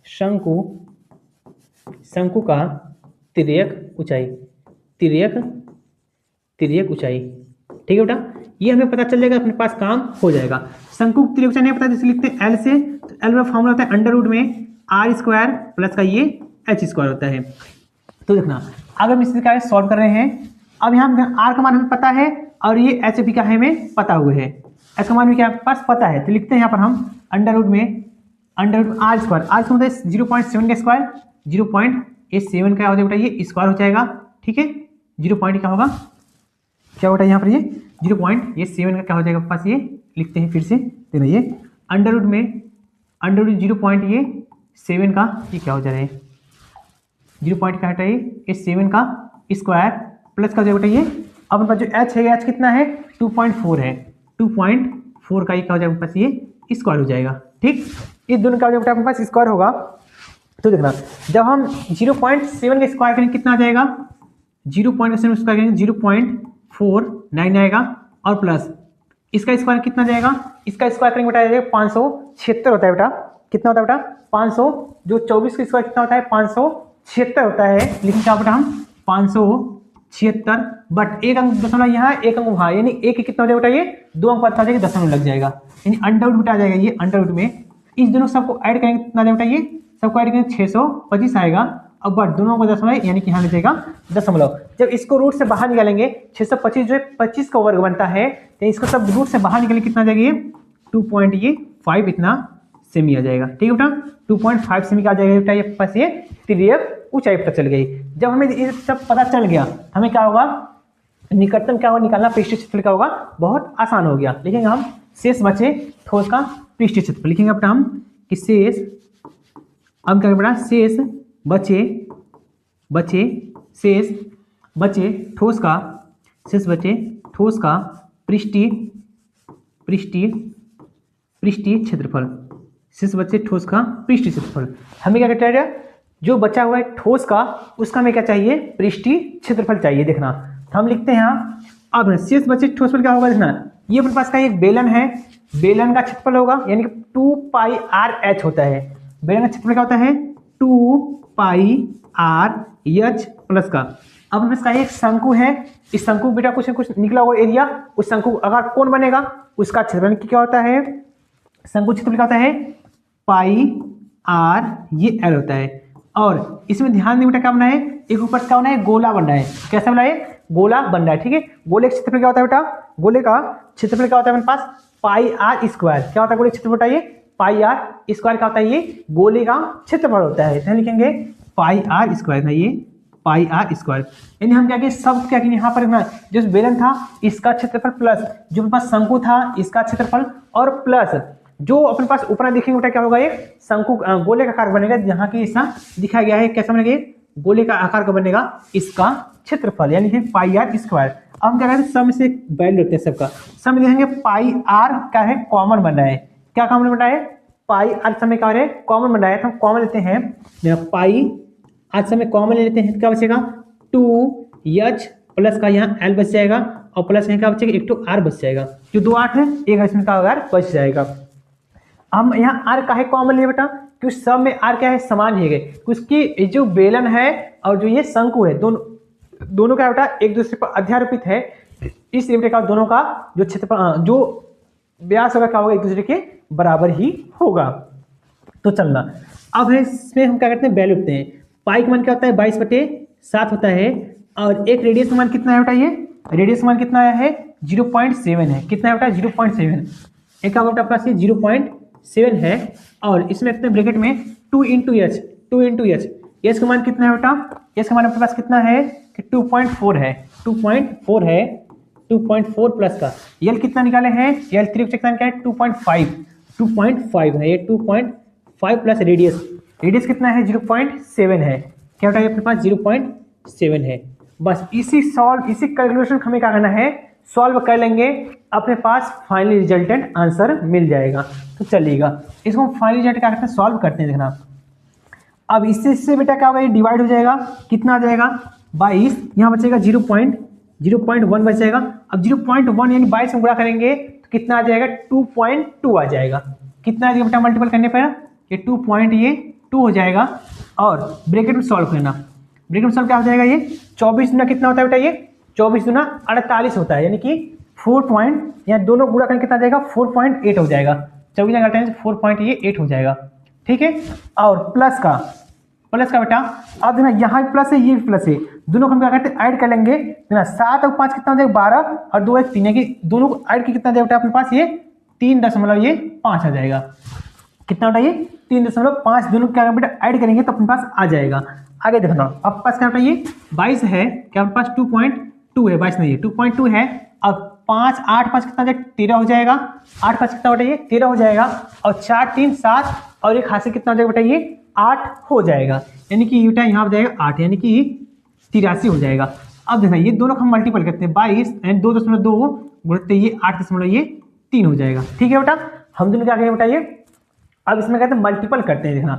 Speaker 1: शंकु का तिर्यक ऊंचाई, तिर्यक ऊंचाई। ठीक है बेटा, ये हमें पता चल जाएगा, अपने पास काम हो जाएगा। शंकु की तिर्यक ऊंचाई नहीं पता, जैसे लिखते हैं एल से, तो एल में फॉर्मूला होता है अंडर रूट में आर स्क्वायर प्लस का ये एच स्क्वायर होता है। तो देखना, अगर हम इससे क्या सॉल्व कर रहे हैं, अब यहाँ आर का मान हमें पता है, और ये एच भी का है हमें पता हुआ है, एच का मान भी क्या पास पता है, तो लिखते हैं यहाँ पर हम under root R square, R का मतलब 0.7 का स्क्वायर, 0.7 का हो जाएगा बेटा, ये स्क्वायर हो जाएगा। ठीक है, 0. क्या होगा, क्या बेटा यहाँ पर, ये 0.7 का क्या हो जाएगा पास, ये लिखते हैं फिर से, देखना ये अंडर रूट 0.7 का ये क्या हो जा रहा है, 0. क्या हटा ये 7 का स्क्वायर प्लस का हो जाएगा बेटा, ये अब जो एच है, एच कितना है, 2.4 है, 2.4 का ये क्या हो जाएगा पास, ये स्क्वायर हो जाएगा। ठीक, इस दोनों का हो जाएगा अपने पास स्क्वायर होगा। तो देखना, जब हम 0.7 का स्क्वायर करेंगे कितना आ जाएगा, 0.7 स्क्वायर करेंगे 0.49 आएगा, और प्लस इसका स्क्वायर कितना जाएगा, इसका स्क्वायर करेंगे बेटा 576 होता है बेटा, कितना होता है बेटा 500, जो 24 का स्क्वायर कितना होता है 576 होता है, लिखेंगे क्या बेटा हम 76, बट एक अंक दशमलव यहाँ, एक अंक वहाँ, यानी एक कितना हो जाएगा बेटा, ये 2 अंक पता हो जाएगा, दशमलव लग जाएगा, यानी अंडर रूट आ जाएगा। ये अंडर रूट में इस दोनों सबको ऐड करेंगे कितना आ जाएगा बेटा, ये सबको ऐड करेंगे 625 आएगा। अब बट दोनों को दशमलव, यानी कि यहाँ लिख जाएगा दशमलव। जब इसको रूट से बाहर निकालेंगे 625 जो है 25 का वर्ग बनता है, तो इसको सब रूट से बाहर निकालेंगे कितना आ जाएगा, ये 2.5 इतना सेमी आ जाएगा। ठीक है बेटा, 2.5 सेमी का आ जाएगा बेटा, ये पास ये तिर्यक ऊंचाई पता चल गई। जब हमें ये सब पता चल गया, हमें क्या होगा, निकटतम क्या होगा निकालना, पृष्ठीय क्षेत्रफल क्या होगा, बहुत आसान हो गया। लिखेंगे हम शेष बचे ठोस का पृष्ठीय क्षेत्रफल, लिखेंगे बेटा हम कि शेष, अब क्या बेटा, शेष बचे ठोस का, शेष बचे ठोस का पृष्ठीय क्षेत्रफल, शेष बचे ठोस का पृष्ठीय क्षेत्रफल। हमें क्या कहते हैं, जो बचा हुआ है ठोस का, उसका हमें क्या चाहिए, पृष्ठीय क्षेत्रफल चाहिए। देखना तो हम लिखते हैं यहाँ, अब शेष बचे ठोस पर क्या होगा, देखना ये अपने पास का एक बेलन है, बेलन का क्षेत्रफल होगा यानी कि 2πrh होता है। बेलन का क्षेत्रफल क्या होता है, 2πrh प्लस का। अब अपने पास का एक शंकु है, इस शंकु बेटा कुछ न कुछ निकला हुआ एरिया, उस शंकु अगर कौन बनेगा, उसका क्षेत्रफल क्या होता है, शंकु क्षेत्रफल क्या होता है, πr, ये l होता है। और इसमें ध्यान दें बेटा क्या बना है, एक ऊपर क्या बना है, गोला बन रहा है। कैसा बना है, गोला बन रहा है। ठीक है, गोले का क्षेत्रफल क्या होता है बेटा, गोले का क्षेत्रफल क्या होता है अपने पास, πr²। क्या होता है गोले का क्षेत्रफल, बताइए, πr² क्या होता है, ये गोले का क्षेत्रफल होता है। तो लिखेंगे πr², ना ये πr², यानी हम क्या किए, सब क्या किए यहाँ पर ना, जो बेलन था इसका क्षेत्रफल प्लस जो अपने पास शंकु था इसका क्षेत्रफल, और प्लस जो अपने पास ऊपर देखेंगे बेटा क्या होगा, ये शंकु गोले का आकार बनेगा, जहाँ की ऐसा दिखाया गया है, कैसा बनेगा, गोले का आकार का बनेगा इसका क्षेत्रफल, यानी कि πr²। अब हम क्या कहते हैं, सब से वैल्यू रखते हैं सबका, सब में देखेंगे πr क्या है, कॉमन बन रहा है। क्या कॉमन बन रहा है, πr समय क्या है, कॉमन बन रहा है। तो हम कॉमन लेते हैं, πr समय कॉमन ले लेते हैं, क्या बचेगा, 2h प्लस का यहाँ l बच जाएगा, और प्लस यहाँ क्या बचेगा, एक तो r बच जाएगा, जो 2 8 है, एक इसमें का r बच जाएगा। हम यहाँ r का है कॉमन लिए बेटा, क्योंकि सब में r क्या है, समान ही है। उसकी जो बेलन है और जो ये शंकु है, दोनों क्या बेटा एक दूसरे पर अध्यारोपित है, इसलिए बेटा दोनों का जो क्षेत्रफल, जो व्यास होगा क्या होगा, एक दूसरे के बराबर ही होगा। तो चलना अब है, इसमें हम क्या करते हैं, वैल्यू लिखते हैं। पाई का मान क्या होता है, 22/7 होता है, और एक रेडियस का मान कितना है बेटा, ये रेडियस का मान कितना आया है, 0.7 है। कितना है बेटा, 0.7। एक का बेटा पास 0.7 है, और इसमें रखते हैं ब्रैकेट में 2 × h। एच का मान कितना है बेटा, एच का मान अपने पास कितना है कि 2.4 है, 2.4 है, 2.4 प्लस का यल कितना निकाले हैं, यल त्रिक कितना क्या है, 2.5 है, ये 2.5 प्लस रेडियस कितना है, 0.7 है। क्या बेटा अपने पास 0.7 है। बस इसी कैलकुलेशन हमें क्या करना है, सॉल्व कर लेंगे, अपने पास फाइनल रिजल्टेंट आंसर मिल जाएगा। तो चलिएगा इसको फाइनल रिजल्ट क्या करते हैं, सॉल्व करते हैं। देखना अब इससे बेटा क्या होगा, ये डिवाइड हो जाएगा, कितना आ जाएगा 22, यहाँ बचेगा 0.1 बच जाएगा। अब 0.1 यानी 22 में गुणा करेंगे तो कितना आ जाएगा, 2.2 आ जाएगा। कितना आ जाएगा बेटा मल्टीपल करने पर, ये 2 हो जाएगा, और ब्रैकेट में सॉल्व करना, ब्रैकेट में सॉल्व क्या हो जाएगा, ये 24 गुना कितना होता है बेटा, ये 24 गुना 48 होता है, यानी कि 4 यहाँ दोनों गुणा करके कितना आ जाएगा, 4.8 हो जाएगा। 24 जगह 4.8 हो जाएगा। ठीक है, और प्लस का बेटा, अब देखना यहाँ भी प्लस है, ये भी प्लस है, दोनों को हम क्या करते हैं, ऐड कर लेंगे। देखना 7 और 5 कितना हो जाएगा, 12, और 2 1 3 है, कि दोनों को ऐड के कितना जाएगा बेटा अपने पास, ये 3.5 आ जाएगा। कितना बेटा, ये 3.5, दोनों क्या बेटा ऐड करेंगे तो अपने पास आ जाएगा। आगे देखना अब पास क्या बेटा, ये 22 है, क्या अपने पास 2.2 है, 22 नहीं है, 2.2 है। अब 5 8 5 कितना जाएगा, 13 हो जाएगा। 8 5 कितना बेटा, ये 13 हो जाएगा, और 4 3 7, और एक हाथ से कितना हो जाएगा बेटा, ये 8 हो जाएगा, यानी कि बेटा यहाँ हो जाएगा 8, यानी कि 83 हो जाएगा। अब देखना ये दोनों को हम मल्टीपल करते हैं, 22 एंड 2.2 गुणते ये 8.3 हो जाएगा। ठीक है बेटा, हम दोनों क्या करेंगे बेटा, ये अब इसमें कहते हैं मल्टीपल करते हैं। देखना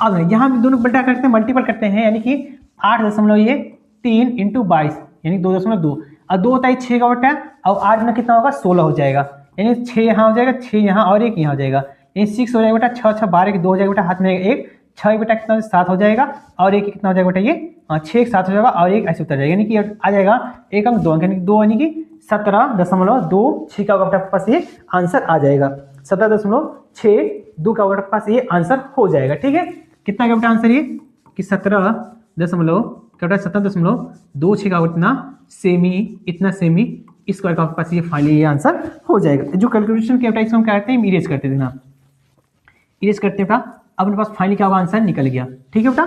Speaker 1: अब यहाँ भी दोनों बेटा करते हैं, मल्टीपल करते हैं, यानी कि 8.3 × 22 यानी 2.2, और 2 होता है 6 का बेटा, और 8 में कितना होगा, 16 हो जाएगा, यानी 6 यहाँ हो जाएगा, 6 यहाँ, और 1 यहाँ हो जाएगा, यानी 6 हो जाएगा बेटा, 6 6 12 के 2 हो जाएगा बेटा, हाथ में 1 6 बेटा कितना 7 हो जाएगा, और 1 कितना हो जाएगा बेटा, ये 6 एक साथ हो जाएगा और एक ऐसे उतर जाएगा, यानी कि आ जाएगा 1 अंक 2 अंक, यानी कि 2 यानी कि 17.26 का आपके पास ये आंसर आ जाएगा। 17.62 का आपके पास ये आंसर हो जाएगा। ठीक है, कितना का आंसर ये कि 17.26 का इतना सेमी स्क्वायर का आपके पास ये फाइनली ये आंसर हो जाएगा। जो कैलकुलेशन के हम करते हैं इरेज करते थे ना, इरेज करते बेटा अपने पास फाइनली क्या होगा आंसर निकल गया। ठीक है बेटा,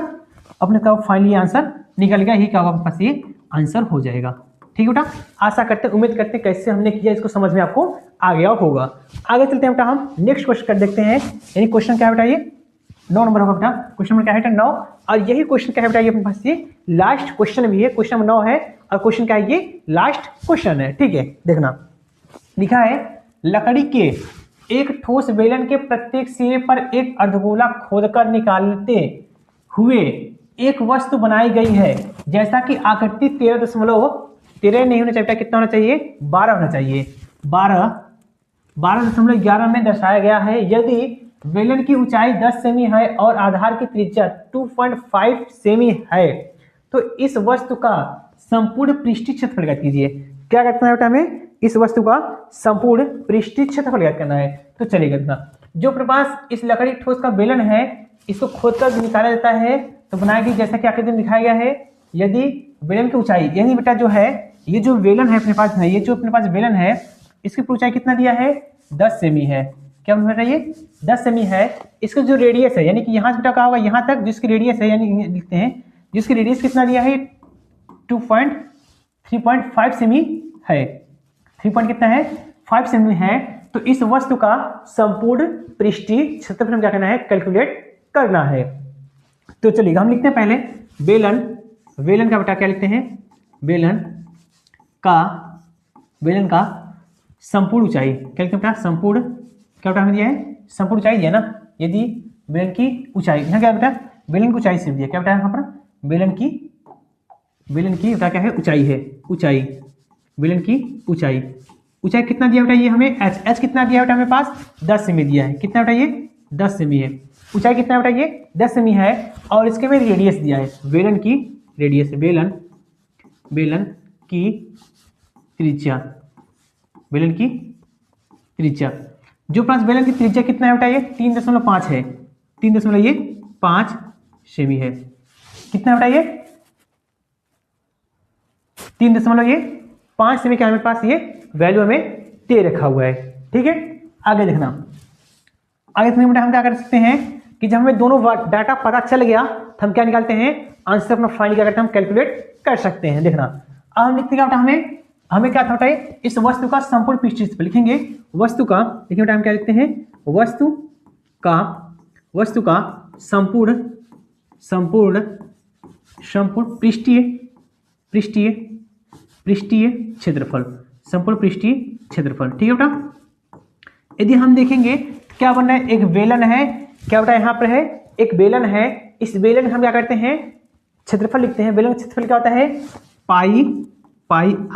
Speaker 1: अपने का फाइनली आंसर निकल गया, ही क्या होगा आपके पास ये आंसर हो जाएगा। ठीक है बेटा, आशा करते हैं उम्मीद करते हैं कैसे हमने किया इसको समझ में आपको आ गया होगा। आगे चलते हैं बेटा, हम नेक्स्ट क्वेश्चन कर देखते हैं। यानी क्वेश्चन क्या है बेटा, ये 9 नंबर होगा बेटा। क्वेश्चन नंबर क्या है 9, और यही क्वेश्चन क्या है बेटा, ये अपने पास ये लास्ट क्वेश्चन भी है। क्वेश्चन नंबर 9 है और क्वेश्चन क्या है, ये लास्ट क्वेश्चन है। ठीक है, देखना लिखा है लकड़ी के एक ठोस बेलन के प्रत्येक सिरे पर एक अर्धगोला खोदकर निकालते हुए एक वस्तु बनाई गई है, जैसा कि आकृति 13 नहीं होना चाहिए, कितना होना चाहिए 12 होना चाहिए। 12.11 में दर्शाया गया है। यदि बेलन की ऊंचाई 10 सेमी है और आधार की त्रिज्या 2.5 सेमी है तो इस वस्तु का संपूर्ण पृष्ठीय क्षेत्रफल ज्ञात कीजिए। क्या करना है बेटा, हमें इस वस्तु का संपूर्ण पृष्ठीय क्षेत्रफल ज्ञात करना है। तो चलिए करना, जो अपने पास इस लकड़ी ठोस का बेलन है इसको खोदकर निकाला जाता है तो बनाया गया जैसा कि आकृति में दिखाया गया है। यदि बेलन की ऊंचाई, यानी बेटा जो है ये जो बेलन है अपने पास है, ये जो अपने पास बेलन है इसकी ऊंचाई कितना दिया है 10 सेमी है। क्या बेटा ये 10 सेमी है। इसका जो रेडियस है यानी कि यहाँ से बेटा क्या होगा यहाँ तक जिसकी रेडियस है, यानी लिखते हैं जिसकी रेडियस कितना दिया है 3.5 सेमी है। 3 कितना है 5 सेमी है। तो इस वस्तु का संपूर्ण पृष्ठीय क्षेत्रफल हम क्या करना है कैलकुलेट करना है। तो चलिए हम लिखते हैं पहले बेलन का बेटा क्या लिखते हैं, बेलन का संपूर्ण ऊंचाई क्या लिखते हैं बेटा, संपूर्ण क्या बेटा हमें दिया है संपूर्ण ऊंचाई दिया ना। यदि बेलन की ऊंचाई यहाँ क्या बेटा बेलन की ऊंचाई से दिया, क्या बेटा यहाँ पर बेलन की बेटा क्या है ऊंचाई है, ऊंचाई बेलन की ऊंचाई कितना दिया बेटा ये हमें एच कितना दिया बेटा हमें पास 10 सेमी दिया है। कितना बेटा ये 10 सेमी है। ऊंचाई कितना बेटा ये 10 सेमी है और इसके में रेडियस दिया है बेलन की रेडियस, बेलन की त्रिज्या जो पास बेलन की त्रिज्या कितना है बेटा ये 3.5 है। 3.5 सेमी है। कितना बेटा ये 3.5 सेमी का हमारे पास ये वैल्यू हमें दे रखा हुआ है। ठीक है, आगे देखना, आगे देखने बेटा हम क्या कर सकते हैं कि जब हमें दोनों डाटा पता चल गया तो हम क्या निकालते हैं आंसर अपना फाइनल क्या करते हैं हम कैलकुलेट कर सकते हैं। देखना अब हम लिखते क्या बेटा हमें क्या था बेटा इस वस्तु का संपूर्ण पृष्ठीय क्षेत्रफल लिखेंगे। वस्तु का देखिए बेटा हम क्या लिखते हैं वस्तु का संपूर्ण पृष्ठीय क्षेत्रफल, संपूर्ण पृष्ठीय क्षेत्रफल। ठीक है बेटा, यदि हम देखेंगे क्या बनना है एक बेलन है, क्या बेटा यहाँ पर है एक बेलन है। इस बेलन में हम क्या करते हैं क्षेत्रफल लिखते हैं। बेलन का क्षेत्रफल क्या होता है पाई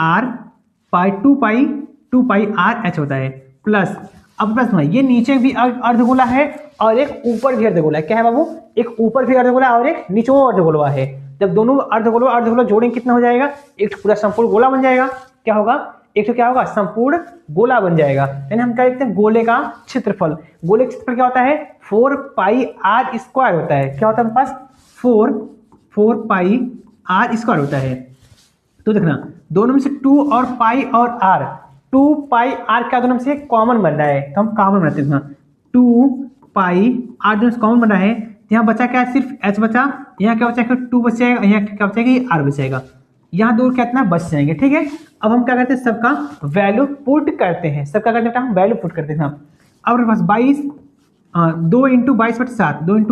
Speaker 1: आर 2 पाई आर एच होता है प्लस अब प्लस में ये नीचे भी अर्धगोला है और एक ऊपर भी अर्धगोला है। क्या है बाबू एक ऊपर भी अर्धगोला और एक नीचे अर्धगोला है। जब दोनों अर्धगोला जोड़ेंगे कितना हो जाएगा एक पूरा संपूर्ण गोला बन जाएगा। क्या होगा एक तो क्या होगा संपूर्ण गोला बन जाएगा। यानी हम क्या लिखते हैं गोले का क्षेत्रफल। गोले का क्षेत्रफल क्या होता है 4 पाई आर स्क्वायर होता है। क्या होता है हमारे पास 4 पाई आर स्क्वायर होता है। तो देखना दोनों में से 2 और पाई और आर 2 पाई आर क्या दोनों में से कॉमन बन रहा है तो हम कॉमन बनाते हैं। 2 पाई आर दोनों से कॉमन बना है तो यहाँ बचा क्या है सिर्फ एच बचा, यहाँ क्या बचा 2 बचेगा, यहाँ क्या बचेगा आर बचेगा, यहाँ दूर कितना बच जाएंगे। ठीक है, अब हम क्या करते हैं सबका वैल्यू पुट करते हैं। सबका करते हैं हम वैल्यू पुट करते हैं। अब हमारे पास 2 × 22/7 2 ×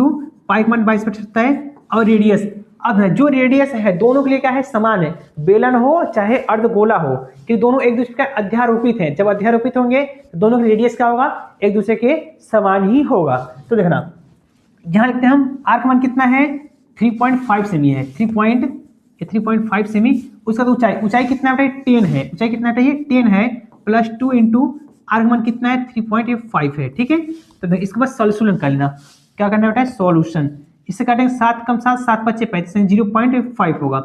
Speaker 1: पाई 22/7 है और रेडियस अब है जो रेडियस है दोनों के लिए क्या है समान है, बेलन हो चाहे अर्धगोला हो कि दोनों एक दूसरे का अध्यारोपित हैं। जब अध्यारोपित होंगे तो दोनों का रेडियस क्या होगा एक दूसरे के समान ही होगा। तो देखना यहाँ लिखते हैं हम आर का मान कितना है 3.5 सेमी है। 3.5 सेमी। उसका तो ऊंचाई कितना है 10 है। ऊंचाई कितना है 10 है प्लस 2 × आर का मान कितना है 3.5 है। ठीक है, तो इसके बाद सॉल्यूशन निकालना क्या करना बेटा सॉल्यूशन इससे काटेंगे 7 कम 7, 7 5 35, 0.5 होगा।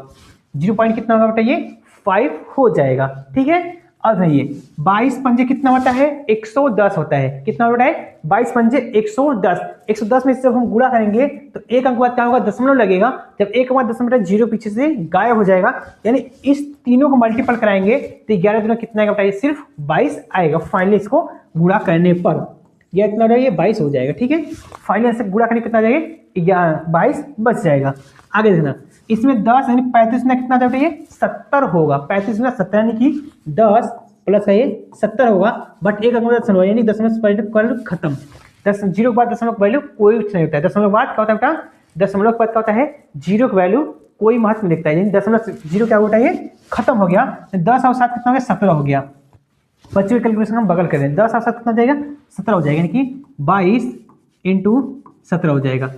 Speaker 1: 0 पॉइंट कितना होगा बेटा, ये 5 हो जाएगा। ठीक है, अब है ये 22 पंजे कितना होता है, 110 होता है। कितना होता है, 22 पंजे 110। 110 में जब हम गुणा करेंगे तो एक अंक बाद क्या होगा, दशमलव लगेगा। जब एक अंक बाद दशमलव, जीरो पीछे से गायब हो जाएगा। यानी इस तीनों को मल्टीपल कराएंगे तो 11 दूना कितना आएगा बताइए, सिर्फ 22 आएगा। फाइनली इसको गुणा करने पर यह कितना रहेगा, 22 हो जाएगा। ठीक है, फाइनली से गुणा करने कितना जाएगा, 22 बच जाएगा। आगे देखना, इसमें 10 यानी 35 में कितना जाएगा, ये 70 होगा। 35 में 70 यानी कि 10 प्लस है ये 70 होगा। बट एक अंक दशमलव यानी दशमलव से पहले वैल्यू खत्म। 10 जीरो के बाद दशमलव का वैल्यू कोई नहीं होता है। दशमलव के बाद क्या होता है बेटा, दशमलव के बाद क्या होता है, जीरो का वैल्यू कोई महत्व नहीं दिखता है। यानी दशमलव से जीरो क्या होता है, ये खत्म हो गया। 10 और 7 कितना हो गया, 17 हो गया। बच्चों की कैलकुलेशन हम बगल करें, 10 और 7 कितना हो जाएगा, 17 हो जाएगा। यानी कि 22 × 17 हो जाएगा।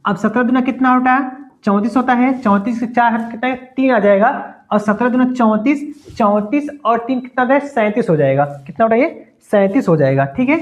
Speaker 1: अब 17 दूना कितना होता है, 34 होता है। 34 से 4 कितना है, 3 आ जाएगा। और 17 दूना 34, 34 और 3 कितना होता है, 37 हो जाएगा। कितना होता है, ये 37 हो जाएगा। ठीक है,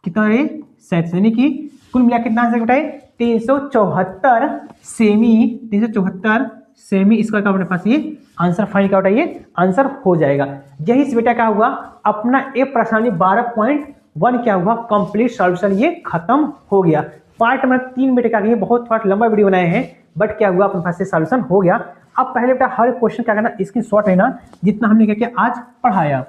Speaker 1: कितना है, 37। यानी कि कुल मिला कितना आ जाएगा, 374 सेमी। 374 सेमी इसका क्या अपने पास ये आंसर फाइनल क्या होता है, ये आंसर हो जाएगा। यही से बेटा क्या हुआ, अपना ए प्रश्नावली 12.1 क्या हुआ, कंप्लीट सॉल्यूशन ये खत्म हो गया। पार्ट नंबर 3 बेटे क्या, बहुत थोड़ा लंबा वीडियो बनाए हैं, बट क्या हुआ अपने पास से सॉल्यूशन हो गया। अब पहले बेटा हर क्वेश्चन क्या करना, स्क्रीनशॉट लेना जितना हमने क्या किया आज पढ़ाया।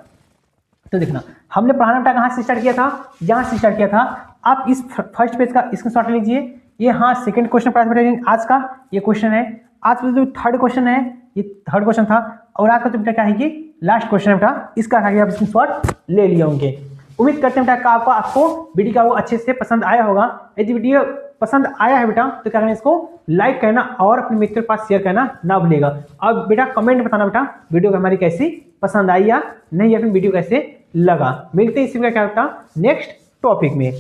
Speaker 1: तो देखना, हमने पढ़ाना बेटा कहाँ से स्टार्ट किया था, यहाँ से स्टार्ट किया था। आप इस फर्स्ट पेज का स्क्रीनशॉट लीजिए। ये हाँ सेकंड क्वेश्चन पढ़ा बेटा आज का, ये क्वेश्चन है। आज का जो थर्ड क्वेश्चन है, ये थर्ड क्वेश्चन था। और आज का जो बेटा क्या है, ये लास्ट क्वेश्चन है बेटा, इसका आप स्क्रीनशॉट ले लिए होंगे। उम्मीद करते हैं बेटा आपको वीडियो का वो अच्छे से पसंद आया होगा। यदि वीडियो पसंद आया है बेटा तो क्या करना, इसको लाइक करना और अपने मित्रों के पास शेयर करना ना भूलेगा। और बेटा कमेंट में बताना बेटा वीडियो हमारी कैसी पसंद आई या नहीं, या फिर वीडियो कैसे लगा। मिलते हैं इसी का क्या बेटा नेक्स्ट टॉपिक में।